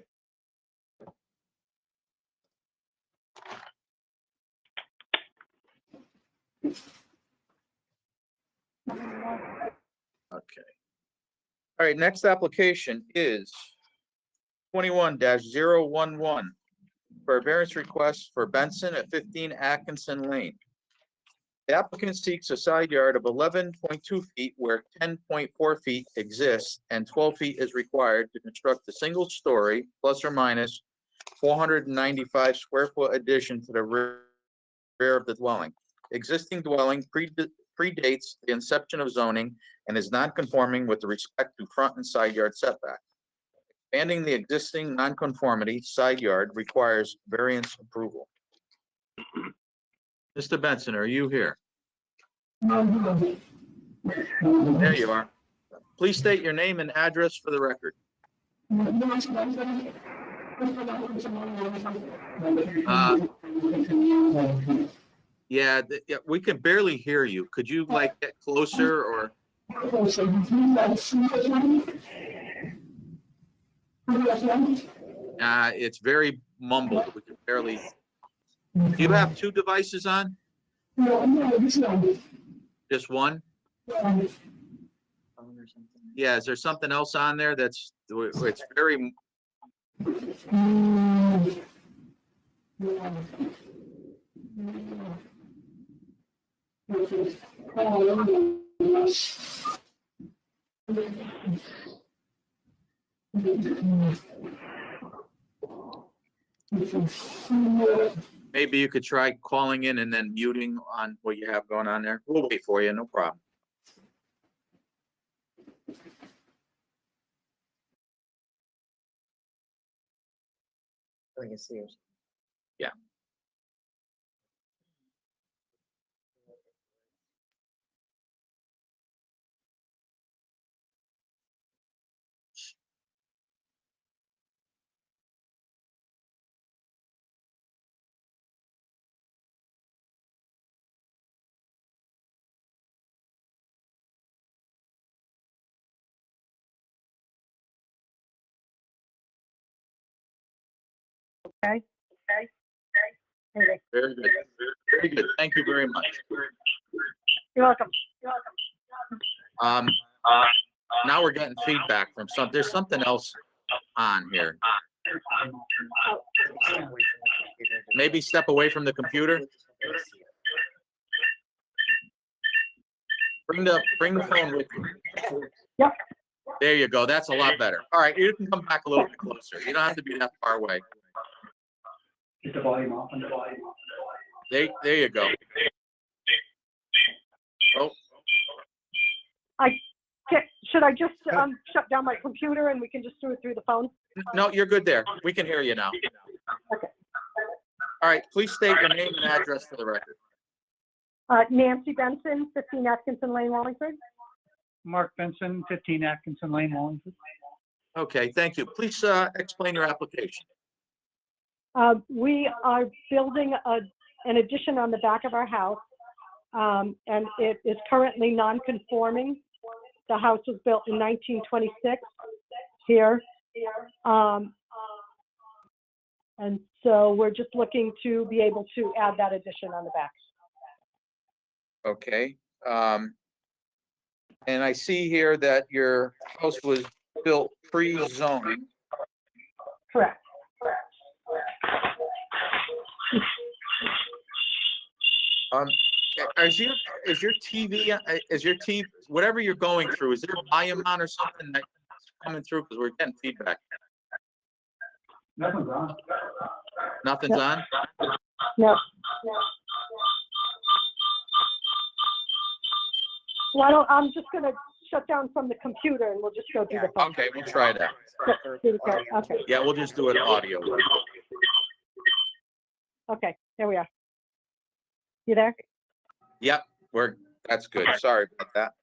Okay. All right, next application is 21-011 for a variance request for Benson at 15 Atkinson Lane. The applicant seeks a side yard of 11.2 feet where 10.4 feet exists and 12 feet is required to construct a single-story plus or minus 495 square foot addition to the rear of the dwelling. Existing dwelling predates the inception of zoning and is non-conforming with respect to front and side yard setback. Expanding the existing non-conformity side yard requires variance approval. Mr. Benson, are you here? There you are. Please state your name and address for the record. Yeah, we can barely hear you. Could you like get closer or? It's very mumbled. We can barely. Do you have 2 devices on? Just one? Yeah, is there something else on there that's, it's very. Maybe you could try calling in and then muting on what you have going on there. We'll wait for you, no problem. Yeah. Okay. Very good. Very good. Thank you very much. You're welcome. Now we're getting feedback from there's something else on here. Maybe step away from the computer. Bring the phone with you. Yep. There you go. That's a lot better. All right, you can come back a little bit closer. You don't have to be that far away. Get the volume off and the volume off. There you go. Oh, Should I just shut down my computer and we can just do it through the phone? no, you're good there. We can hear you now. Okay. All right, please state your name and address for the record. Nancy Benson, 15 Atkinson Lane, Wallingford. Mark Benson, 15 Atkinson Lane, Wallingford. Okay, thank you. Please explain your application. We are building an addition on the back of our house, and it is currently non-conforming. The house was built in 1926 here. And so we're just looking to be able to add that addition on the back. Okay. And I see here that your house was built pre-zoning. Correct. Is your TV, whatever you're going through, is there a volume on or something that's coming through? Because we're getting feedback. Nothing's on. Nothing's on? No. Well, I'm just going to shut down from the computer and we'll just go through the phone. Okay, we'll try that. Okay. Yeah, we'll just do it audio. Okay, there we are. You there? Yep, that's good. Sorry about that.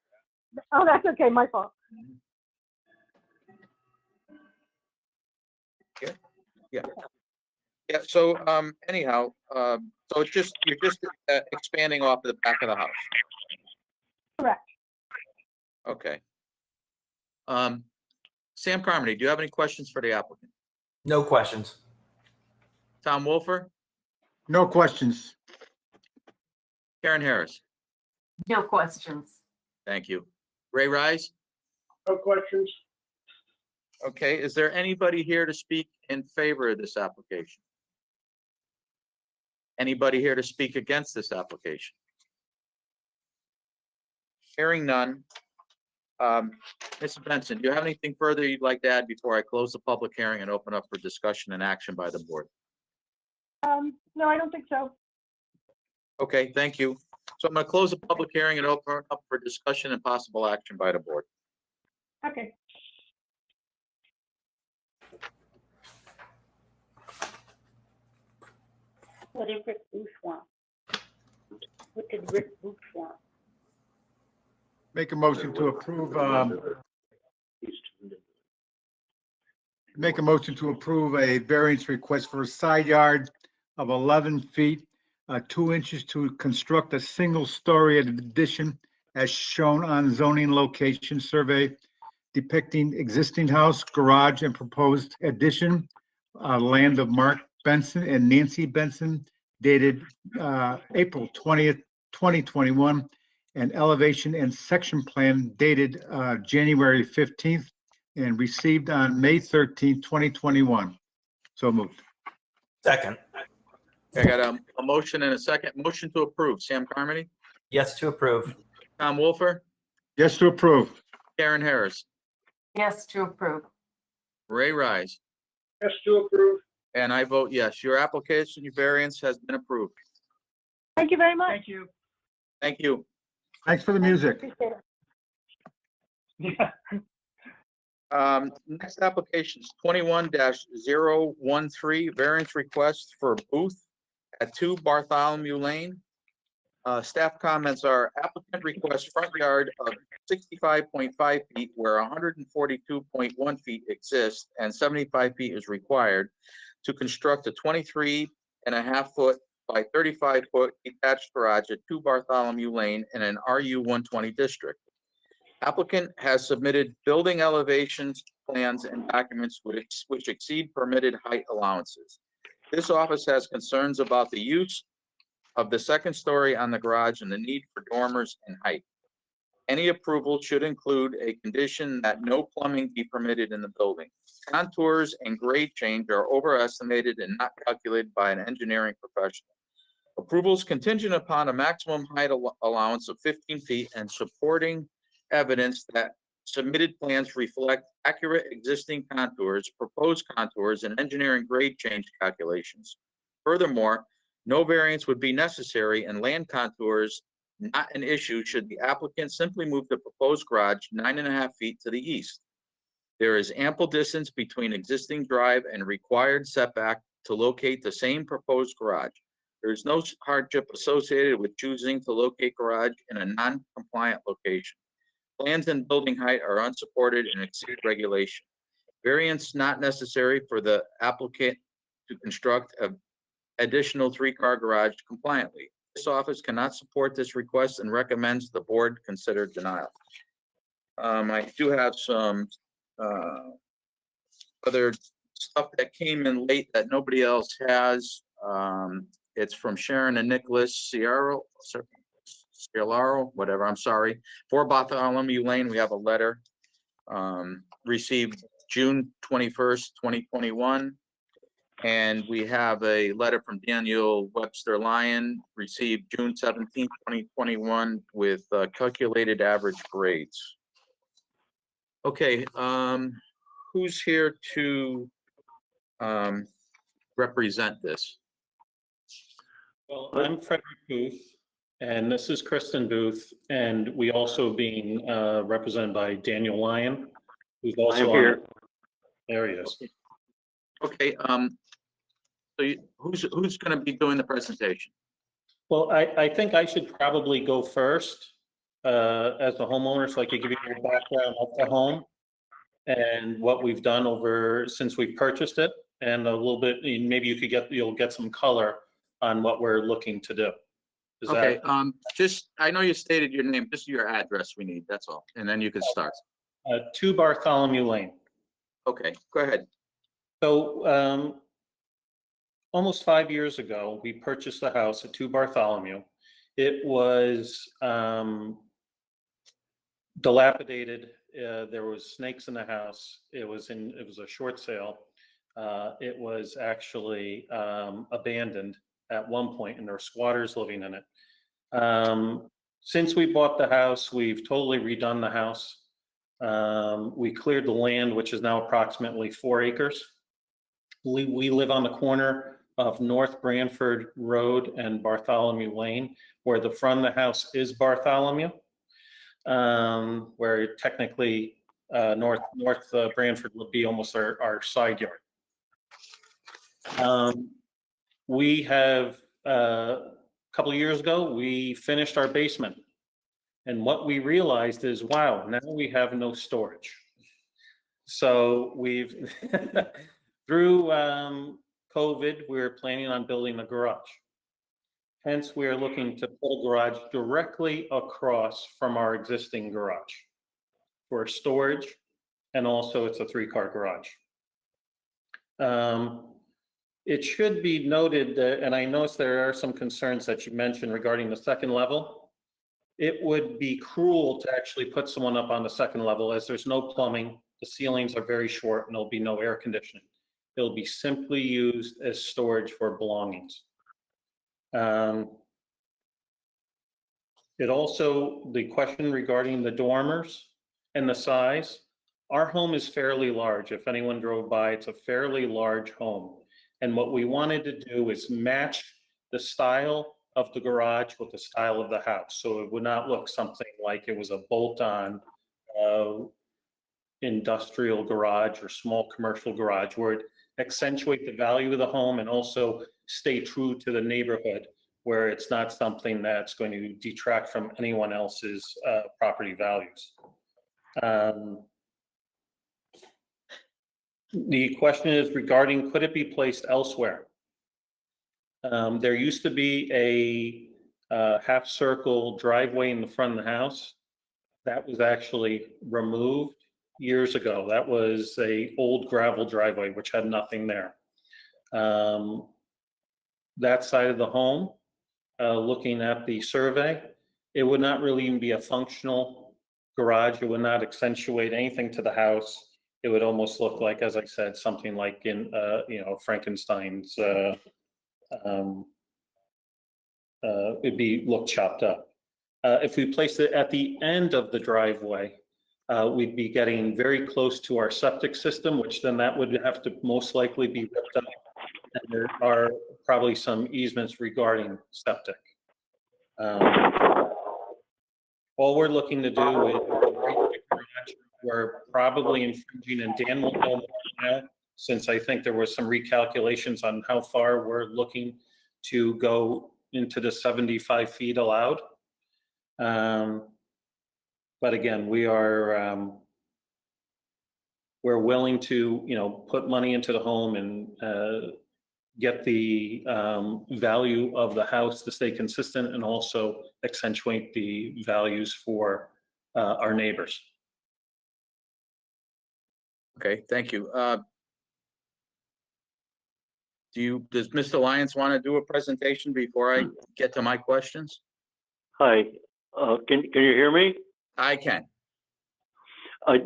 Oh, that's okay, my fault. Yeah, so anyhow, so you're just expanding off of the back of the house. Correct. Okay. Sam Carmody, do you have any questions for the applicant? No questions. Tom Wolfer, No questions. Karen Harris, No questions. thank you. Ray Rise, No questions. okay, is there anybody here to speak in favor of this application? Anybody here to speak against this application? Hearing none. Mrs. Benson, do you have anything further you'd like to add before I close the public hearing and open up for discussion and action by the board? No, I don't think so. Okay, thank you. So I'm going to close the public hearing and open it up for discussion and possible action by the board. Okay. What did Rick Booth want? What did Rick Booth want? Make a motion to approve, make a motion to approve a variance request for a side yard of 11 feet, 2 inches to construct a single-story addition as shown on zoning location survey depicting existing house, garage, and proposed addition, land of Mark Benson and Nancy Benson, dated April 20th, 2021, and elevation and section plan dated January 15th and received on May 13th, 2021. So moved. Second. I got a motion and a second. Motion to approve. Sam Carmody, Yes to approve. Tom Wolfer, Yes to approve. Karen Harris, Yes to approve. Ray Rise, Yes to approve. and I vote yes. Your application, your variance has been approved. Thank you very much. Thank you. Thank you. Thanks for the music. Appreciate it. Yeah. Next application is 21-013, variance request for booth at 2 Bartholomew Lane. Staff comments are applicant requests front yard of 65.5 feet where 142.1 feet exist and 75 feet is required to construct a 23.5 foot by 35 foot detached garage at 2 Bartholomew Lane in an RU 120 district. Applicant has submitted building elevations, plans, and documents which exceed permitted height allowances. This office has concerns about the use of the second story on the garage and the need for dormers and height. Any approval should include a condition that no plumbing be permitted in the building. Contours and grade change are overestimated and not calculated by an engineering professional. Approval is contingent upon a maximum height allowance of 15 feet and supporting evidence that submitted plans reflect accurate existing contours, proposed contours, and engineering grade change calculations. Furthermore, no variance would be necessary and land contours not an issue should the applicant simply move the proposed garage 9.5 feet to the east. There is ample distance between existing drive and required setback to locate the same proposed garage. There is no hardship associated with choosing to locate garage in a non-compliant location. Plans and building height are unsupported and exceed regulation. Variance not necessary for the applicant to construct a additional 3-car garage compliantly. This office cannot support this request and recommends the board consider denial. I do have some other stuff that came in late that nobody else has. It's from Sharon and Nicholas Ciarlo, whatever, I'm sorry. 4 Bartholomew Lane, we have a letter received June 21st, 2021. And we have a letter from Daniel Webster Lyon, received June 17th, 2021, with calculated average grades. Okay, who's here to represent this? Well, I'm Frederick Booth, and this is Kristen Booth, and we also being represented by Daniel Lyon, who's also here. There he is. Okay, so who's going to be doing the presentation? Well, I think I should probably go first as the homeowner, so I could give you a background of the home and what we've done over since we've purchased it, and a little bit, maybe you'll get some color on what we're looking to do. Is Okay, that, just, I know you stated your name, just your address we need, that's all, and then you can start. 2 Bartholomew Lane. Okay, go ahead. So almost 5 years ago, we purchased the house at 2 Bartholomew. It was dilapidated. There was snakes in the house. It was a short sale. It was actually abandoned at one point, and there were squatters living in it. Since we bought the house, we've totally redone the house. We cleared the land, which is now approximately 4 acres. We live on the corner of North Branford Road and Bartholomew Lane, where the front of the house is Bartholomew, where technically North Branford would be almost our side yard. We have, a couple of years ago, we finished our basement. And what we realized is, wow, now we have no storage. So we've, through COVID, we're planning on building a garage. Hence, we're looking to put a garage directly across from our existing garage for storage, and also it's a 3-car garage. It should be noted that, and I noticed there are some concerns that you mentioned regarding the second level. It would be cruel to actually put someone up on the second level, as there's no plumbing, the ceilings are very short, and there'll be no air conditioning. It'll be simply used as storage for belongings. It also, the question regarding the dormers and the size, our home is fairly large. If anyone drove by, it's a fairly large home. And what we wanted to do is match the style of the garage with the style of the house. So it would not look something like it was a bolt-on industrial garage or small commercial garage, where it accentuate the value of the home and also stay true to the neighborhood, where it's not something that's going to detract from anyone else's property values. The question is regarding, could it be placed elsewhere? There used to be a half circle driveway in the front of the house. That was actually removed years ago. That was a old gravel driveway, which had nothing there. That side of the home, looking at the survey, it would not really even be a functional garage. It would not accentuate anything to the house. It would almost look like, as I said, something like in, Frankenstein's, it'd be look chopped up. If we placed it at the end of the driveway, we'd be getting very close to our septic system, which then that would have to most likely be ripped up. And there are probably some easements regarding septic. All we're looking to do is, we're probably infringing, and Dan will know more now, since I think there was some recalculations on how far we're looking to go into the 75 feet allowed. But again, we are, we're willing to, put money into the home and get the value of the house to stay consistent and also accentuate the values for our neighbors. Okay, thank you. Does Mr. Lyons want to do a presentation before I get to my questions? Hi, can you hear me? I can. I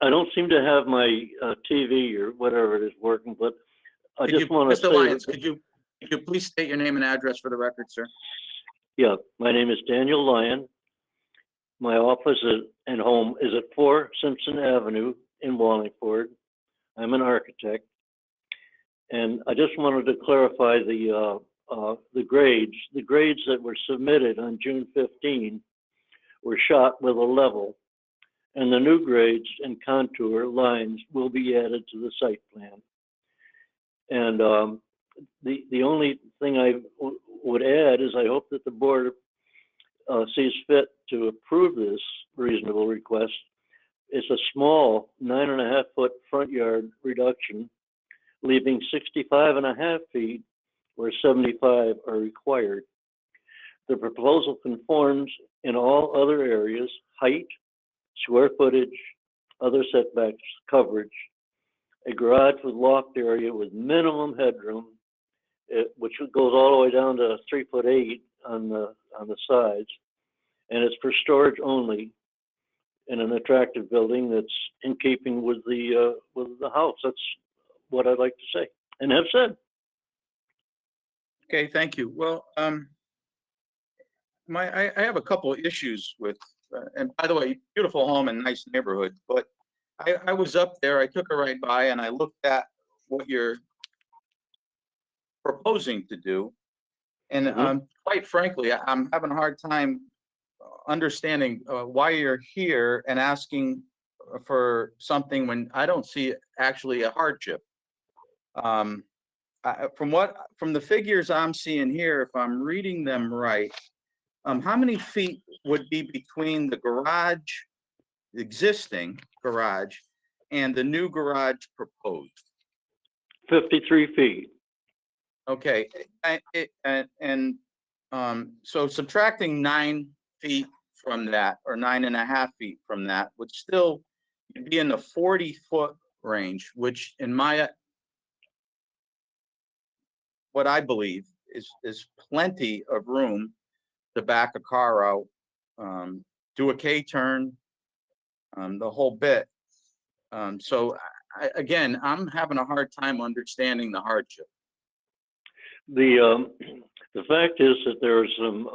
don't seem to have my TV or whatever it is working, but I just want to say. Mr. Lyons, could you please state your name and address for the record, sir? Yeah, my name is Daniel Lyon. My office and home is at 4 Simpson Avenue in Wallingford. I'm an architect. And I just wanted to clarify the grades. The grades that were submitted on June 15 were shot with a level, and the new grades and contour lines will be added to the site plan. And the only thing I would add is I hope that the board sees fit to approve this reasonable request. It's a small 9.5-foot front yard reduction, leaving 65.5 feet where 75 are required. The proposal conforms in all other areas: height, square footage, other setbacks, coverage. A garage with loft area with minimum headroom, which goes all the way down to 3'8" on the sides, and it's for storage only in an attractive building that's in keeping with the house. That's what I'd like to say and have said. Okay, thank you. Well, I have a couple of issues with, and by the way, beautiful home and nice neighborhood, but I was up there, I took a ride by and I looked at what you're proposing to do. And quite frankly, I'm having a hard time understanding why you're here and asking for something when I don't see actually a hardship. From the figures I'm seeing here, if I'm reading them right, how many feet would be between the garage, the existing garage, and the new garage proposed? 53 feet. Okay, so subtracting 9 feet from that, or 9.5 feet from that, would still be in the 40-foot range, which in what I believe is plenty of room to back a car out, do a K-turn, the whole bit. So again, I'm having a hard time understanding the hardship. The fact is that there are some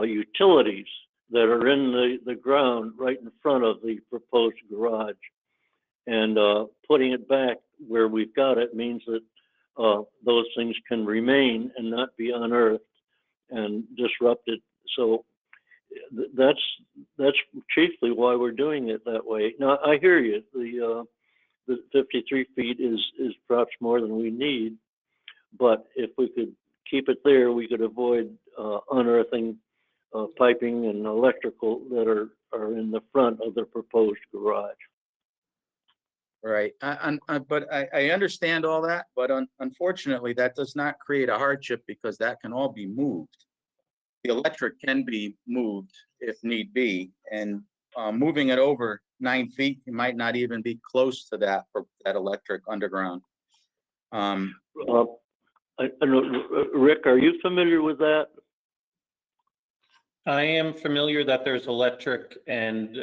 utilities that are in the ground right in front of the proposed garage, and putting it back where we've got it means that those things can remain and not be unearthed and disrupted. So that's chiefly why we're doing it that way. Now, I hear you. The 53 feet is perhaps more than we need, but if we could keep it there, we could avoid unearthing piping and electrical that are in the front of the proposed garage. Right, but I understand all that, but unfortunately, that does not create a hardship because that can all be moved. The electric can be moved if need be, and moving it over 9 feet, you might not even be close to that for that electric underground. I know, Rick, are you familiar with that? I am familiar that there's electric and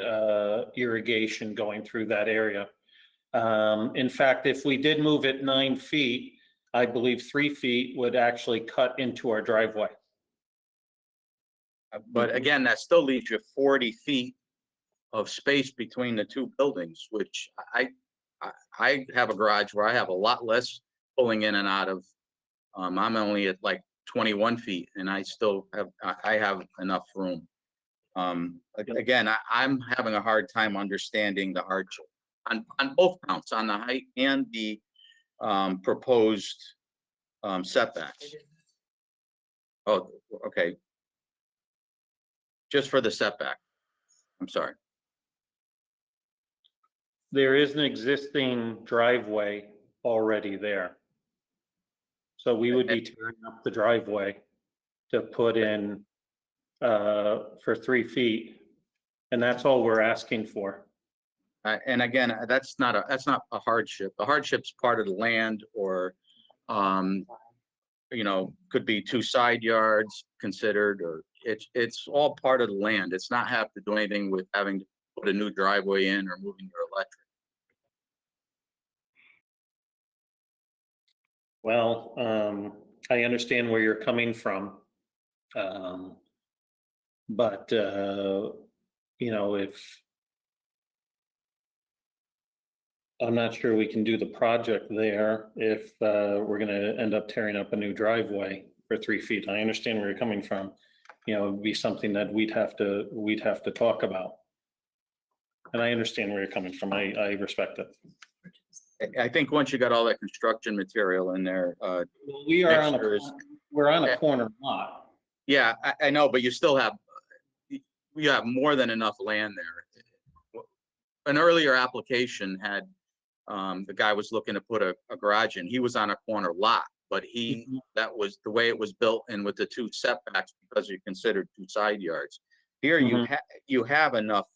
irrigation going through that area. In fact, if we did move it 9 feet, I believe 3 feet would actually cut into our driveway. But again, that still leaves you 40 feet of space between the two buildings, which I have a garage where I have a lot less pulling in and out of. I'm only at like 21 feet and I still have enough room. Again, I'm having a hard time understanding the hardship on both counts, on the height and the proposed setback. Oh, okay. Just for the setback. I'm sorry. There is an existing driveway already there. So we would be tearing up the driveway to put in for 3 feet. And that's all we're asking for. And again, that's not a hardship. The hardship's part of the land, or, could be 2 side yards considered, or it's all part of the land. It's not have to do anything with having to put a new driveway in or moving your electric. Well, I understand where you're coming from. But if I'm not sure we can do the project there if we're going to end up tearing up a new driveway for 3 feet. I understand where you're coming from. It'd be something that we'd have to talk about. And I understand where you're coming from. I respect it. I think once you got all that construction material in there, We are on we're on a Yeah. corner lot. yeah, I know, but you still have, you have more than enough land there. An earlier application had, the guy was looking to put a garage in. He was on a corner lot, but that was the way it was built, and with the 2 setbacks, because you considered 2 side yards. Here you have enough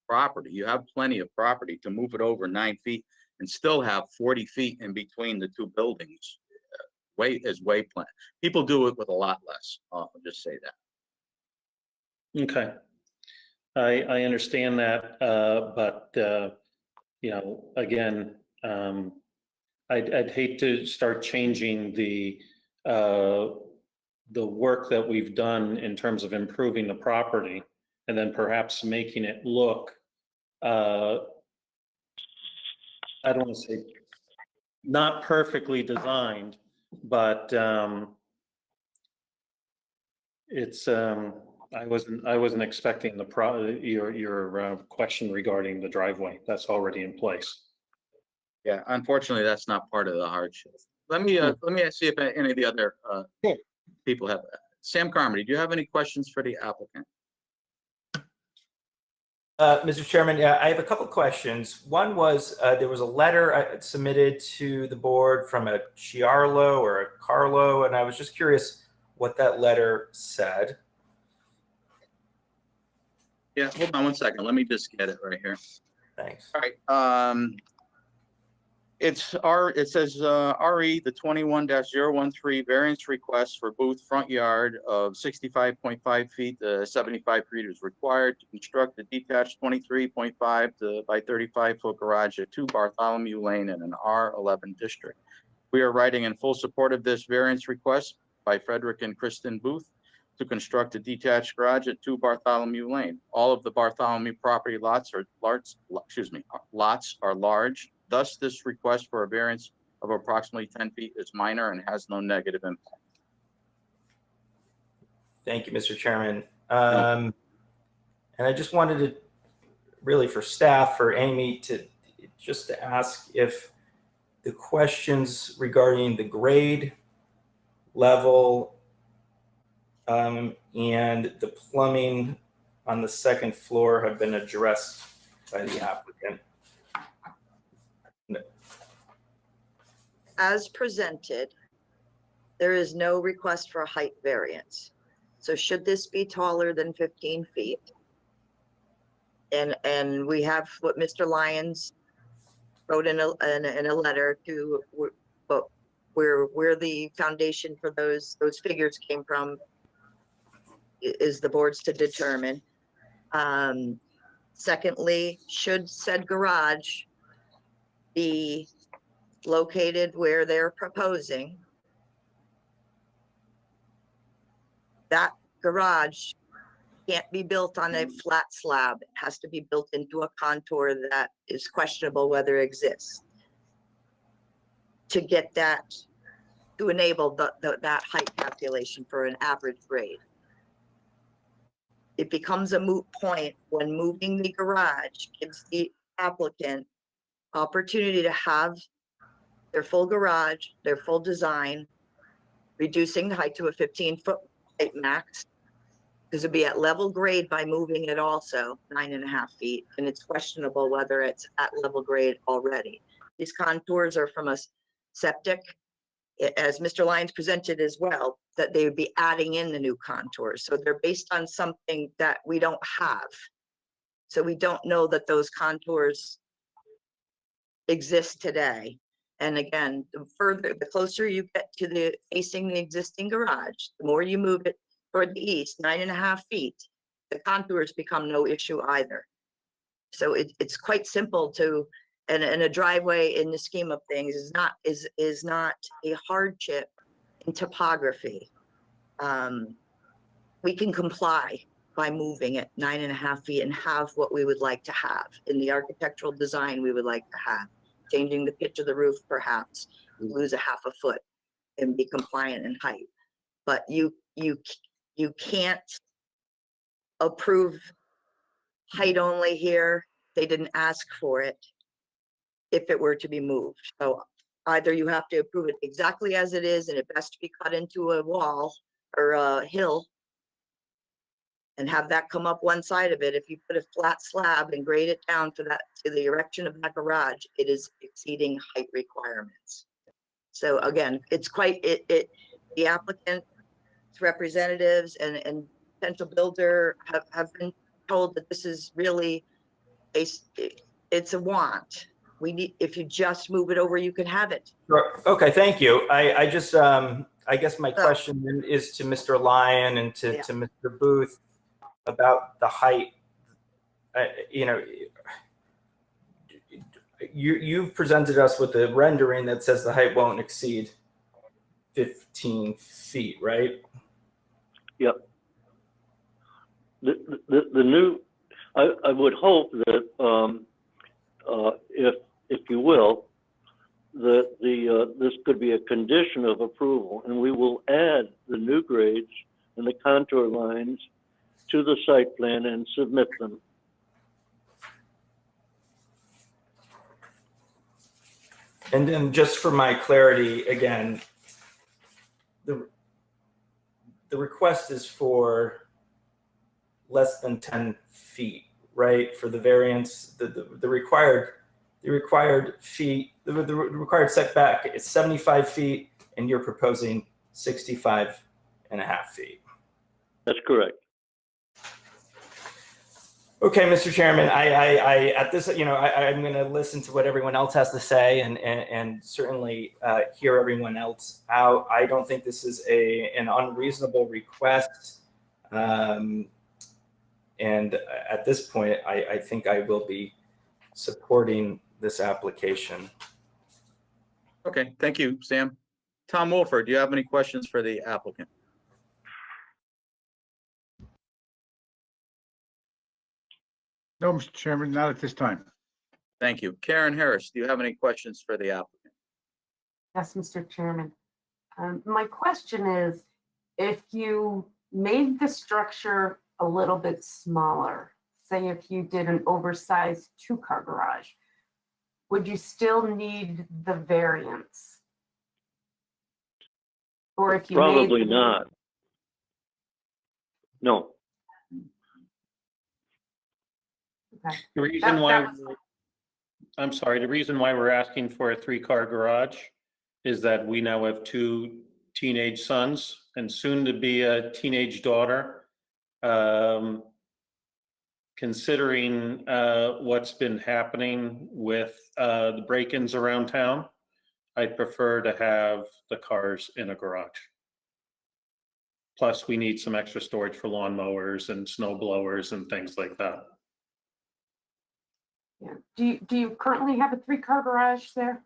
property. You have plenty of property to move it over 9 feet and still have 40 feet in between the 2 buildings. Way plan. People do it with a lot less. I'll just say that. Okay. I understand that, but again, I'd hate to start changing the work that we've done in terms of improving the property, and then perhaps making it look, I don't want to say not perfectly designed, but it's I wasn't expecting your question regarding the driveway. That's already in place. Yeah, unfortunately, that's not part of the hardship. Let me see if any of the other people have. Sam Carmody, do you have any questions for the applicant? Mr. Chairman, yeah, I have a couple questions. One was, there was a letter submitted to the board from a Chiarlo or a Carlo, and I was just curious what that letter said. Yeah, hold on one second. Let me just get it right here. Thanks. All right. It says RE the 21-013 variance request for booth front yard of 65.5 feet to 75 feet is required to construct a detached 23.5 by 35 foot garage at 2 Bartholomew Lane in an R11 district. We are writing in full support of this variance request by Frederick and Kristen Booth to construct a detached garage at 2 Bartholomew Lane. All of the Bartholomew property lots are large. Thus, this request for a variance of approximately 10 feet is minor and has no negative impact. Thank you, Mr. Chairman. And I just wanted to, really for staff, for Amy, to ask if the questions regarding the grade level and the plumbing on the 2nd floor have been addressed by the applicant. As presented, there is no request for a height variance. So should this be taller than 15 feet? And we have what Mr. Lyons wrote in a letter to where the foundation for those figures came from is the board's to determine. Secondly, should said garage be located where they're proposing, that garage can't be built on a flat slab. It has to be built into a contour that is questionable whether it exists to get that, to enable that height calculation for an average grade. It becomes a moot point when moving the garage gives the applicant opportunity to have their full garage, their full design, reducing the height to a 15-foot height max, because it'd be at level grade by moving it also 9.5 feet, and it's questionable whether it's at level grade already. These contours are from a septic as Mr. Lyons presented as well, that they would be adding in the new contours. So they're based on something that we don't have. So we don't know that those contours exist today. And again, the closer you get to the facing the existing garage, the more you move it toward the east, 9.5 feet, the contours become no issue either. So it's quite simple to, and a driveway in the scheme of things is not a hardship in topography. We can comply by moving it 9.5 feet and have what we would like to have in the architectural design we would like to have. Changing the pitch of the roof, perhaps we lose a 1/2 foot and be compliant in height. But you can't approve height only here. They didn't ask for it if it were to be moved. So either you have to approve it exactly as it is and it has to be cut into a wall or a hill and have that come up one side of it. If you put a flat slab and grade it down to the erection of that garage, it is exceeding height requirements. So again, it's quite, the applicant's representatives and potential builder have been told that this is really it's a want. We need, if you just move it over, you can have it. Sure. Okay, thank you. I just, I guess my question then is to Mr. Lyon and to Mr. Booth about the height. You know, you've presented us with a rendering that says the height won't exceed 15 feet, right? Yep. The new, I would hope that if you will, that this could be a condition of approval, and we will add the new grades and the contour lines to the site plan and submit them. And then just for my clarity, again, the request is for less than 10 feet, right? For the variance, the required feet, the required setback is 75 feet, and you're proposing 65.5 feet. That's correct. Okay, Mr. Chairman, I at this, you know, I'm going to listen to what everyone else has to say and certainly hear everyone else out. I don't think this is an unreasonable request. And at this point, I think I will be supporting this application. Okay, thank you, Sam. Tom Wolford, do you have any questions for the applicant? No, Mr. Chairman, not at this time. Thank you. Karen Harris, do you have any questions for the applicant? Yes, Mr. Chairman. My question is, if you made the structure a little bit smaller, say if you did an oversized 2-car garage, would you still need the variance? Or if you Probably not. No. Okay. The reason why, I'm sorry, the reason why we're asking for a 3-car garage is that we now have 2 teenage sons and soon to be a teenage daughter. Considering what's been happening with the break-ins around town, I'd prefer to have the cars in a garage. Plus, we need some extra storage for lawnmowers and snow blowers and things like that. Yeah. Do you currently have a 3-car garage there?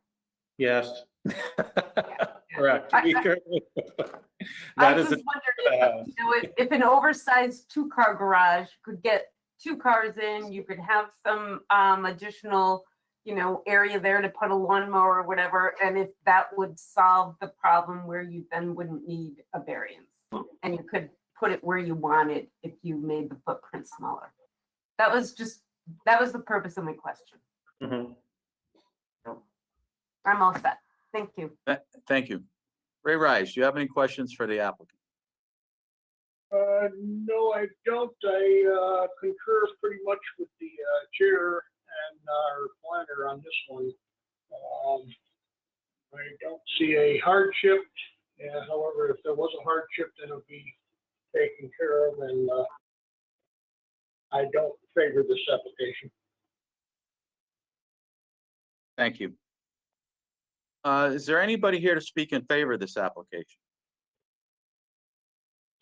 Yes. Correct. I just wondered if an oversized 2-car garage could get 2 cars in, you could have some additional, you know, area there to put a lawnmower or whatever, and if that would solve the problem where you then wouldn't need a variance, and you could put it where you wanted if you made the footprint smaller. That was the purpose of my question. Mm-hmm. I'm all set. Thank you. Thank you. Ray Rice, do you have any questions for the applicant? No, I don't. I concur pretty much with the chair and our planner on this one. I don't see a hardship. Yeah, however, if there was a hardship, then it'll be taken care of, and I don't favor this application. Thank you. Is there anybody here to speak in favor of this application?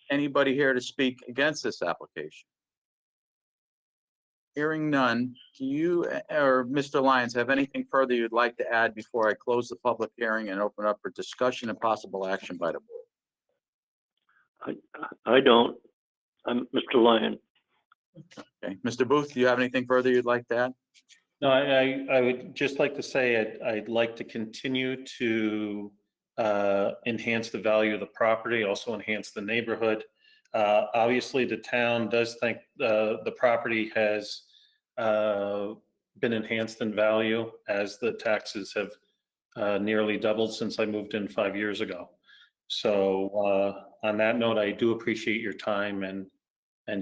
Anybody here to speak against this application? Hearing none, do you or Mr. Lyons have anything further you'd like to add before I close the public hearing and open up for discussion and possible action by the board? I don't. I'm Mr. Lyon. Okay, Mr. Booth, do you have anything further you'd like to add? No, I would just like to say I'd like to continue to enhance the value of the property, also enhance the neighborhood. Obviously, the town does think the property has been enhanced in value as the taxes have nearly doubled since I moved in 5 years ago. So on that note, I do appreciate your time and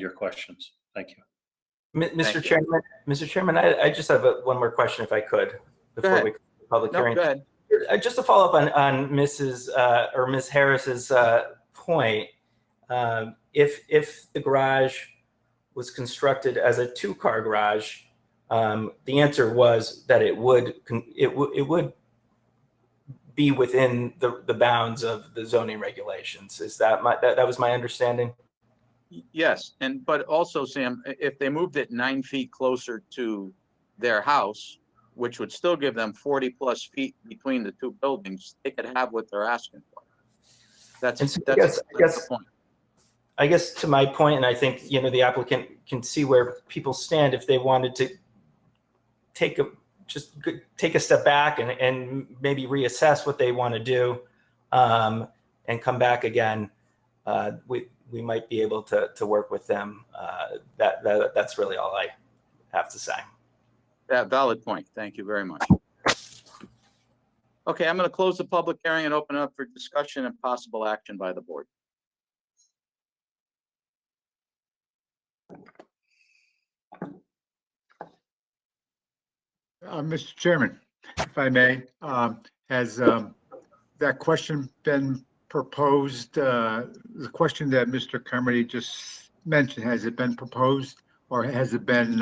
your questions. Thank you. Mr. Chairman, I just have one more question if I could before we close the public hearing. Go ahead. Just to follow up on Ms. Harris's point, if the garage was constructed as a two-car garage, the answer was that it would be within the bounds of the zoning regulations. Is that that was my understanding? Yes, but also, Sam, if they moved it 9 feet closer to their house, which would still give them 40+ feet between the two buildings, they could have what they're asking for. That's the point. I guess to my point, and I think the applicant can see where people stand if they wanted to take a step back and maybe reassess what they want to do, and come back again. We might be able to work with them. That's really all I have to say. That valid point. Thank you very much. Okay, I'm going to close the public hearing and open up for discussion and possible action by the board. Mr. Chairman, if I may, has that question been proposed? The question that Mr. Carmody just mentioned, has it been proposed, or has it been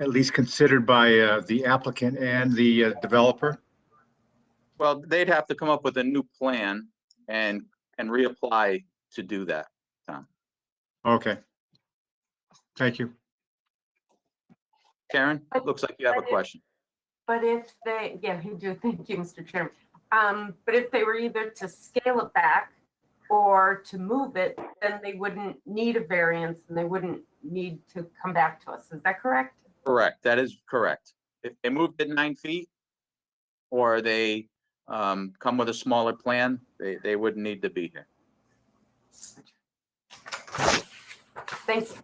at least considered by the applicant and the developer? Well, they'd have to come up with a new plan and reapply to do that, Tom. Okay. Thank you. Karen, looks like you have a question. But if they, yeah, you do. Thank you, Mr. Chairman. But if they were either to scale it back or to move it, then they wouldn't need a variance and they wouldn't need to come back to us. Is that correct? Correct. That is correct. If they moved it 9 feet or they come with a smaller plan, they wouldn't need to be here. Thanks.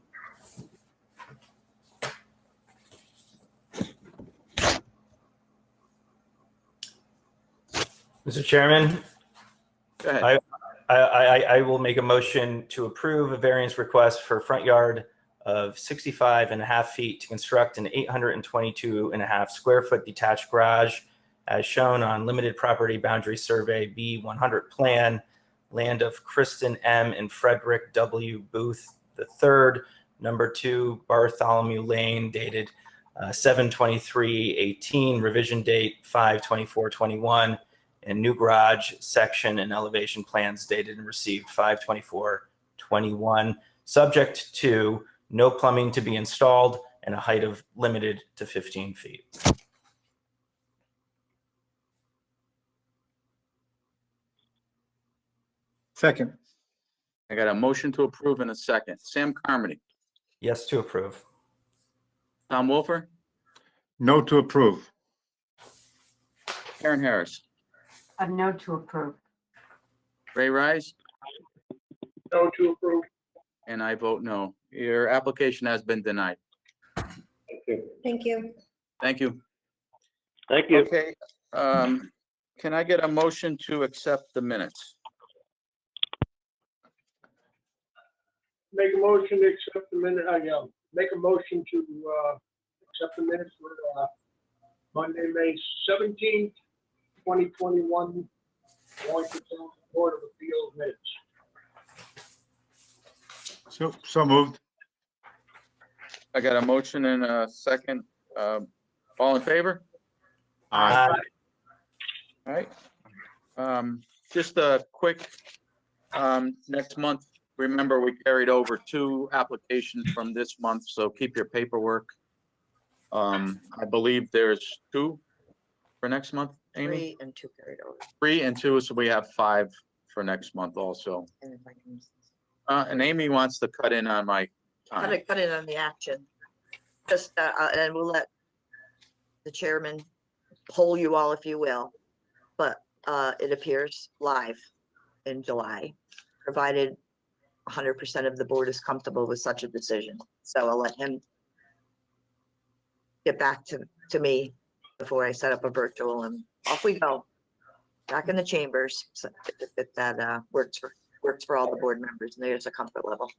Mr. Chairman, go ahead. I will make a motion to approve a variance request for a front yard of 65.5 feet to construct an 822.5 square foot detached garage as shown on limited property boundary survey B100 plan, land of Kristen M. and Frederick W. Booth III, number 2 Bartholomew Lane, dated 7/23/18, revision date 5/24/21, and new garage section and elevation plans dated and received 5/24/21, subject to no plumbing to be installed and a height of limited to 15 feet. Second. I got a motion to approve in a second. Sam Carmody. Yes to approve. Tom Wolfer. No to approve. Karen Harris. A no to approve. Ray Rise. No to approve. And I vote no. Your application has been denied. Thank you. Thank you. Thank you. Thank you. Okay. Can I get a motion to accept the minutes? Make a motion to accept the minute, make a motion to accept the minutes for Monday, May 17th, 2021 Wallingford Zoning Board of Appeals minutes. So moved. I got a motion and a second. All in favor? Aye. All right. Just a quick, next month, remember we carried over 2 applications from this month, so keep your paperwork. I believe there's 2 for next month, Amy? 3 and 2 carried over. 3 and 2, so we have 5 for next month also. And if I can And Amy wants to cut in on my time. cut it on the action. Just, and we'll let the chairman poll you all if you will. But it appears live in July, provided 100% of the board is comfortable with such a decision. So I'll let him get back to me before I set up a virtual, and off we go. Back in the chambers, so if that works for all the board members, and there's a comfort level.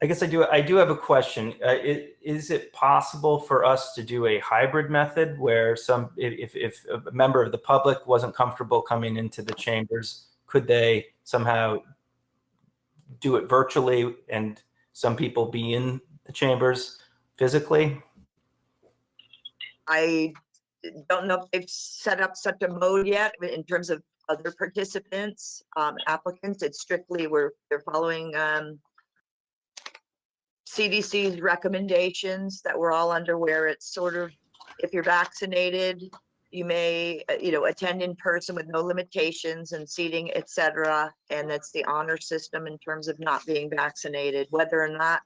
I guess I do have a question. Is it possible for us to do a hybrid method where if a member of the public wasn't comfortable coming into the chambers, could they somehow do it virtually and some people be in the chambers physically? I don't know if they've set up such a mode yet in terms of other participants, applicants. It's strictly they're following CDC's recommendations that we're all under, where it's sort of, if you're vaccinated, you may, attend in person with no limitations and seating, et cetera. And that's the honor system in terms of not being vaccinated. Whether or not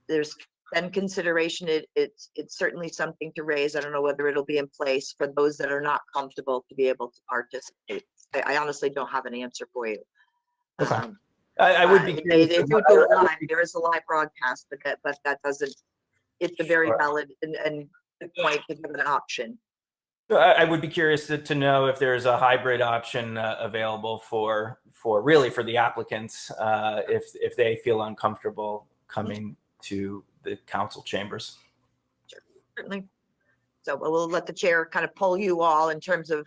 there's been consideration, it's certainly something to raise. I don't know whether it'll be in place for those that are not comfortable to be able to participate. I honestly don't have an answer for you. Okay. I would be curious. They do it live. There is a live broadcast, but that doesn't, it's a very valid and good point to give an option. I would be curious to know if there's a hybrid option available for the applicants if they feel uncomfortable coming to the council chambers. Sure, certainly. So we'll let the chair kind of poll you all in terms of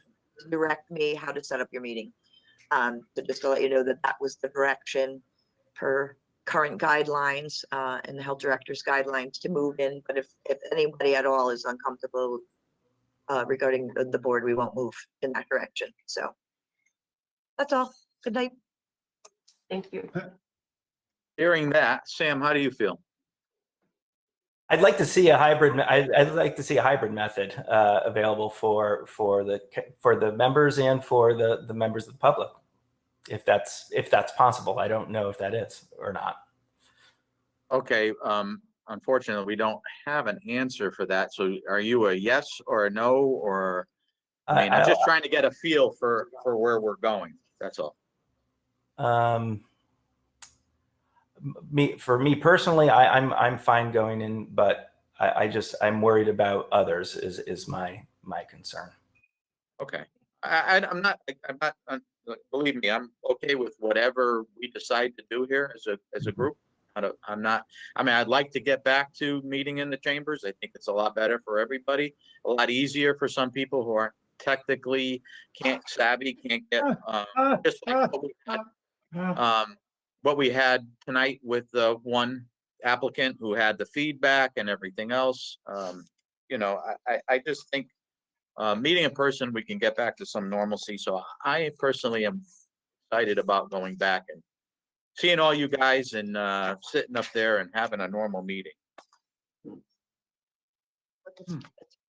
direct me how to set up your meeting. So just to let you know that was the direction per current guidelines and the health director's guidelines to move in. But if anybody at all is uncomfortable regarding the board, we won't move in that direction. So that's all. Good night. Thank you. Hearing that, Sam, how do you feel? I'd like to see a hybrid. I'd like to see a hybrid method available for the members and for the members of the public, if that's possible. I don't know if that is or not. Okay. Unfortunately, we don't have an answer for that. So are you a yes or a no? Or, I mean, I'm just trying to get a feel for where we're going. That's all. For me personally, I'm fine going in, but I'm worried about others is my concern. Okay. I'm not, believe me, I'm okay with whatever we decide to do here as a group. I'd like to get back to meeting in the chambers. I think it's a lot better for everybody, a lot easier for some people who aren't technically can't get, just like what we had tonight with the one applicant who had the feedback and everything else. I just think meeting in person, we can get back to some normalcy. So I personally am excited about going back and seeing all you guys and sitting up there and having a normal meeting. That's a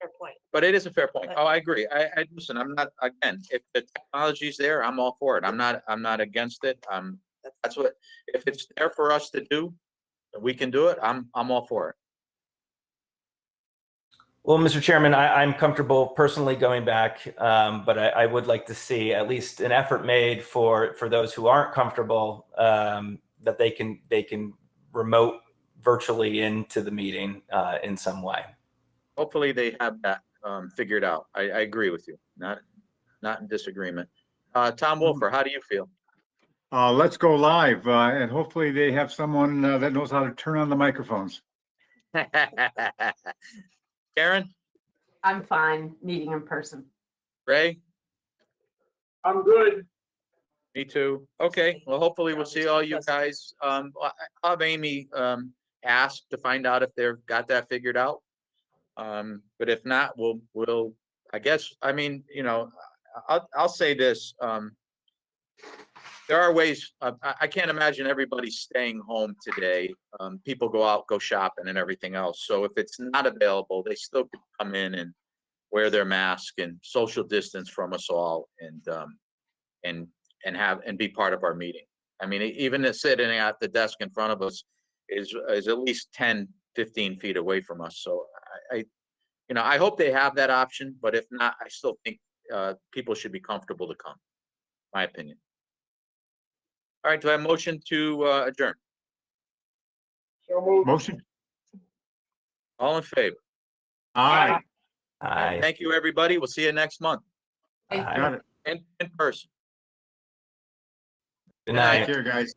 fair point. But it is a fair point. Oh, I agree. I listen, I'm not, again, if the technology's there, I'm all for it. I'm not against it. That's what, if it's there for us to do, we can do it. I'm all for it. Well, Mr. Chairman, I'm comfortable personally going back, but I would like to see at least an effort made for those who aren't comfortable, that they can remote virtually into the meeting in some way. Hopefully they have that figured out. I agree with you. Not in disagreement. Tom Wolfer, how do you feel? Let's go live, and hopefully they have someone that knows how to turn on the microphones. Karen? I'm fine meeting in person. Ray? I'm good. Me too. Okay, well, hopefully we'll see all you guys. I'll have Amy, ask to find out if they've got that figured out. But if not, we'll, I guess, I mean, you know, I'll say this, there are ways, I can't imagine everybody staying home today. People go out, go shopping and everything else. So if it's not available, they still could come in and wear their mask and social distance from us all and be part of our meeting. I mean, even sitting at the desk in front of us is at least 10, 15 feet away from us. So you know, I hope they have that option, but if not, I still think people should be comfortable to come, my opinion. All right, do I have a motion to adjourn? So moved. Motion? All in favor? Aye. Aye. Thank you, everybody. We'll see you next month Got it. in person. Good Good night. night. Take care, guys.